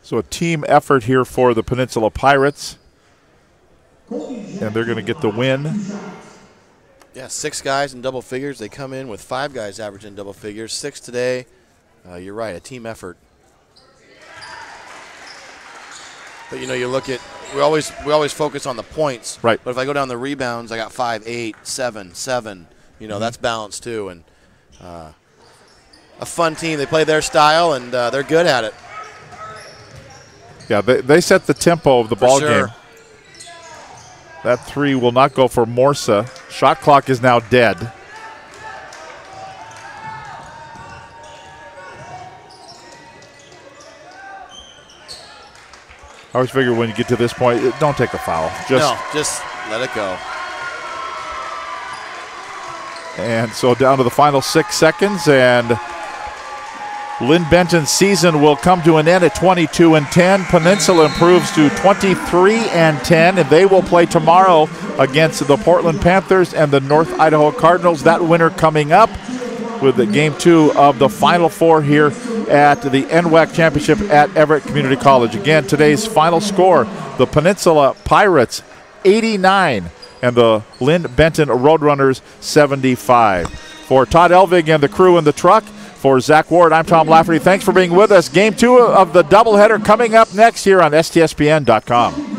So a team effort here for the Peninsula Pirates. And they're going to get the win. Yeah, 6 guys in double figures. They come in with 5 guys averaging double figures. 6 today. You're right, a team effort. But you look at, we always focus on the points. Right. But if I go down the rebounds, I got 5, 8, 7, 7. That's balanced too. And a fun team. They play their style, and they're good at it. Yeah, they set the tempo of the ball sure. game. That 3 will not go for Morsa. Shot clock is now dead. I always figure when you get to this point, don't take a foul. Just let it go. And so down to the final 6 seconds, and Linn-Benton's season will come to an end at 22-10. Peninsula improves to 23-10, and they will play tomorrow against the Portland Panthers and the North Idaho Cardinals. That winner coming up with the game 2 of the Final Four here at the NWAC Championship at Everett Community College. Again, today's final score, the Peninsula Pirates 89 and the Linn-Benton Roadrunners 75. For Todd Elvig and the crew in the truck, for Zach Ward, I'm Tom Lafferty. Thanks for being with us. Game 2 of the doubleheader coming up next here on STSPN.com.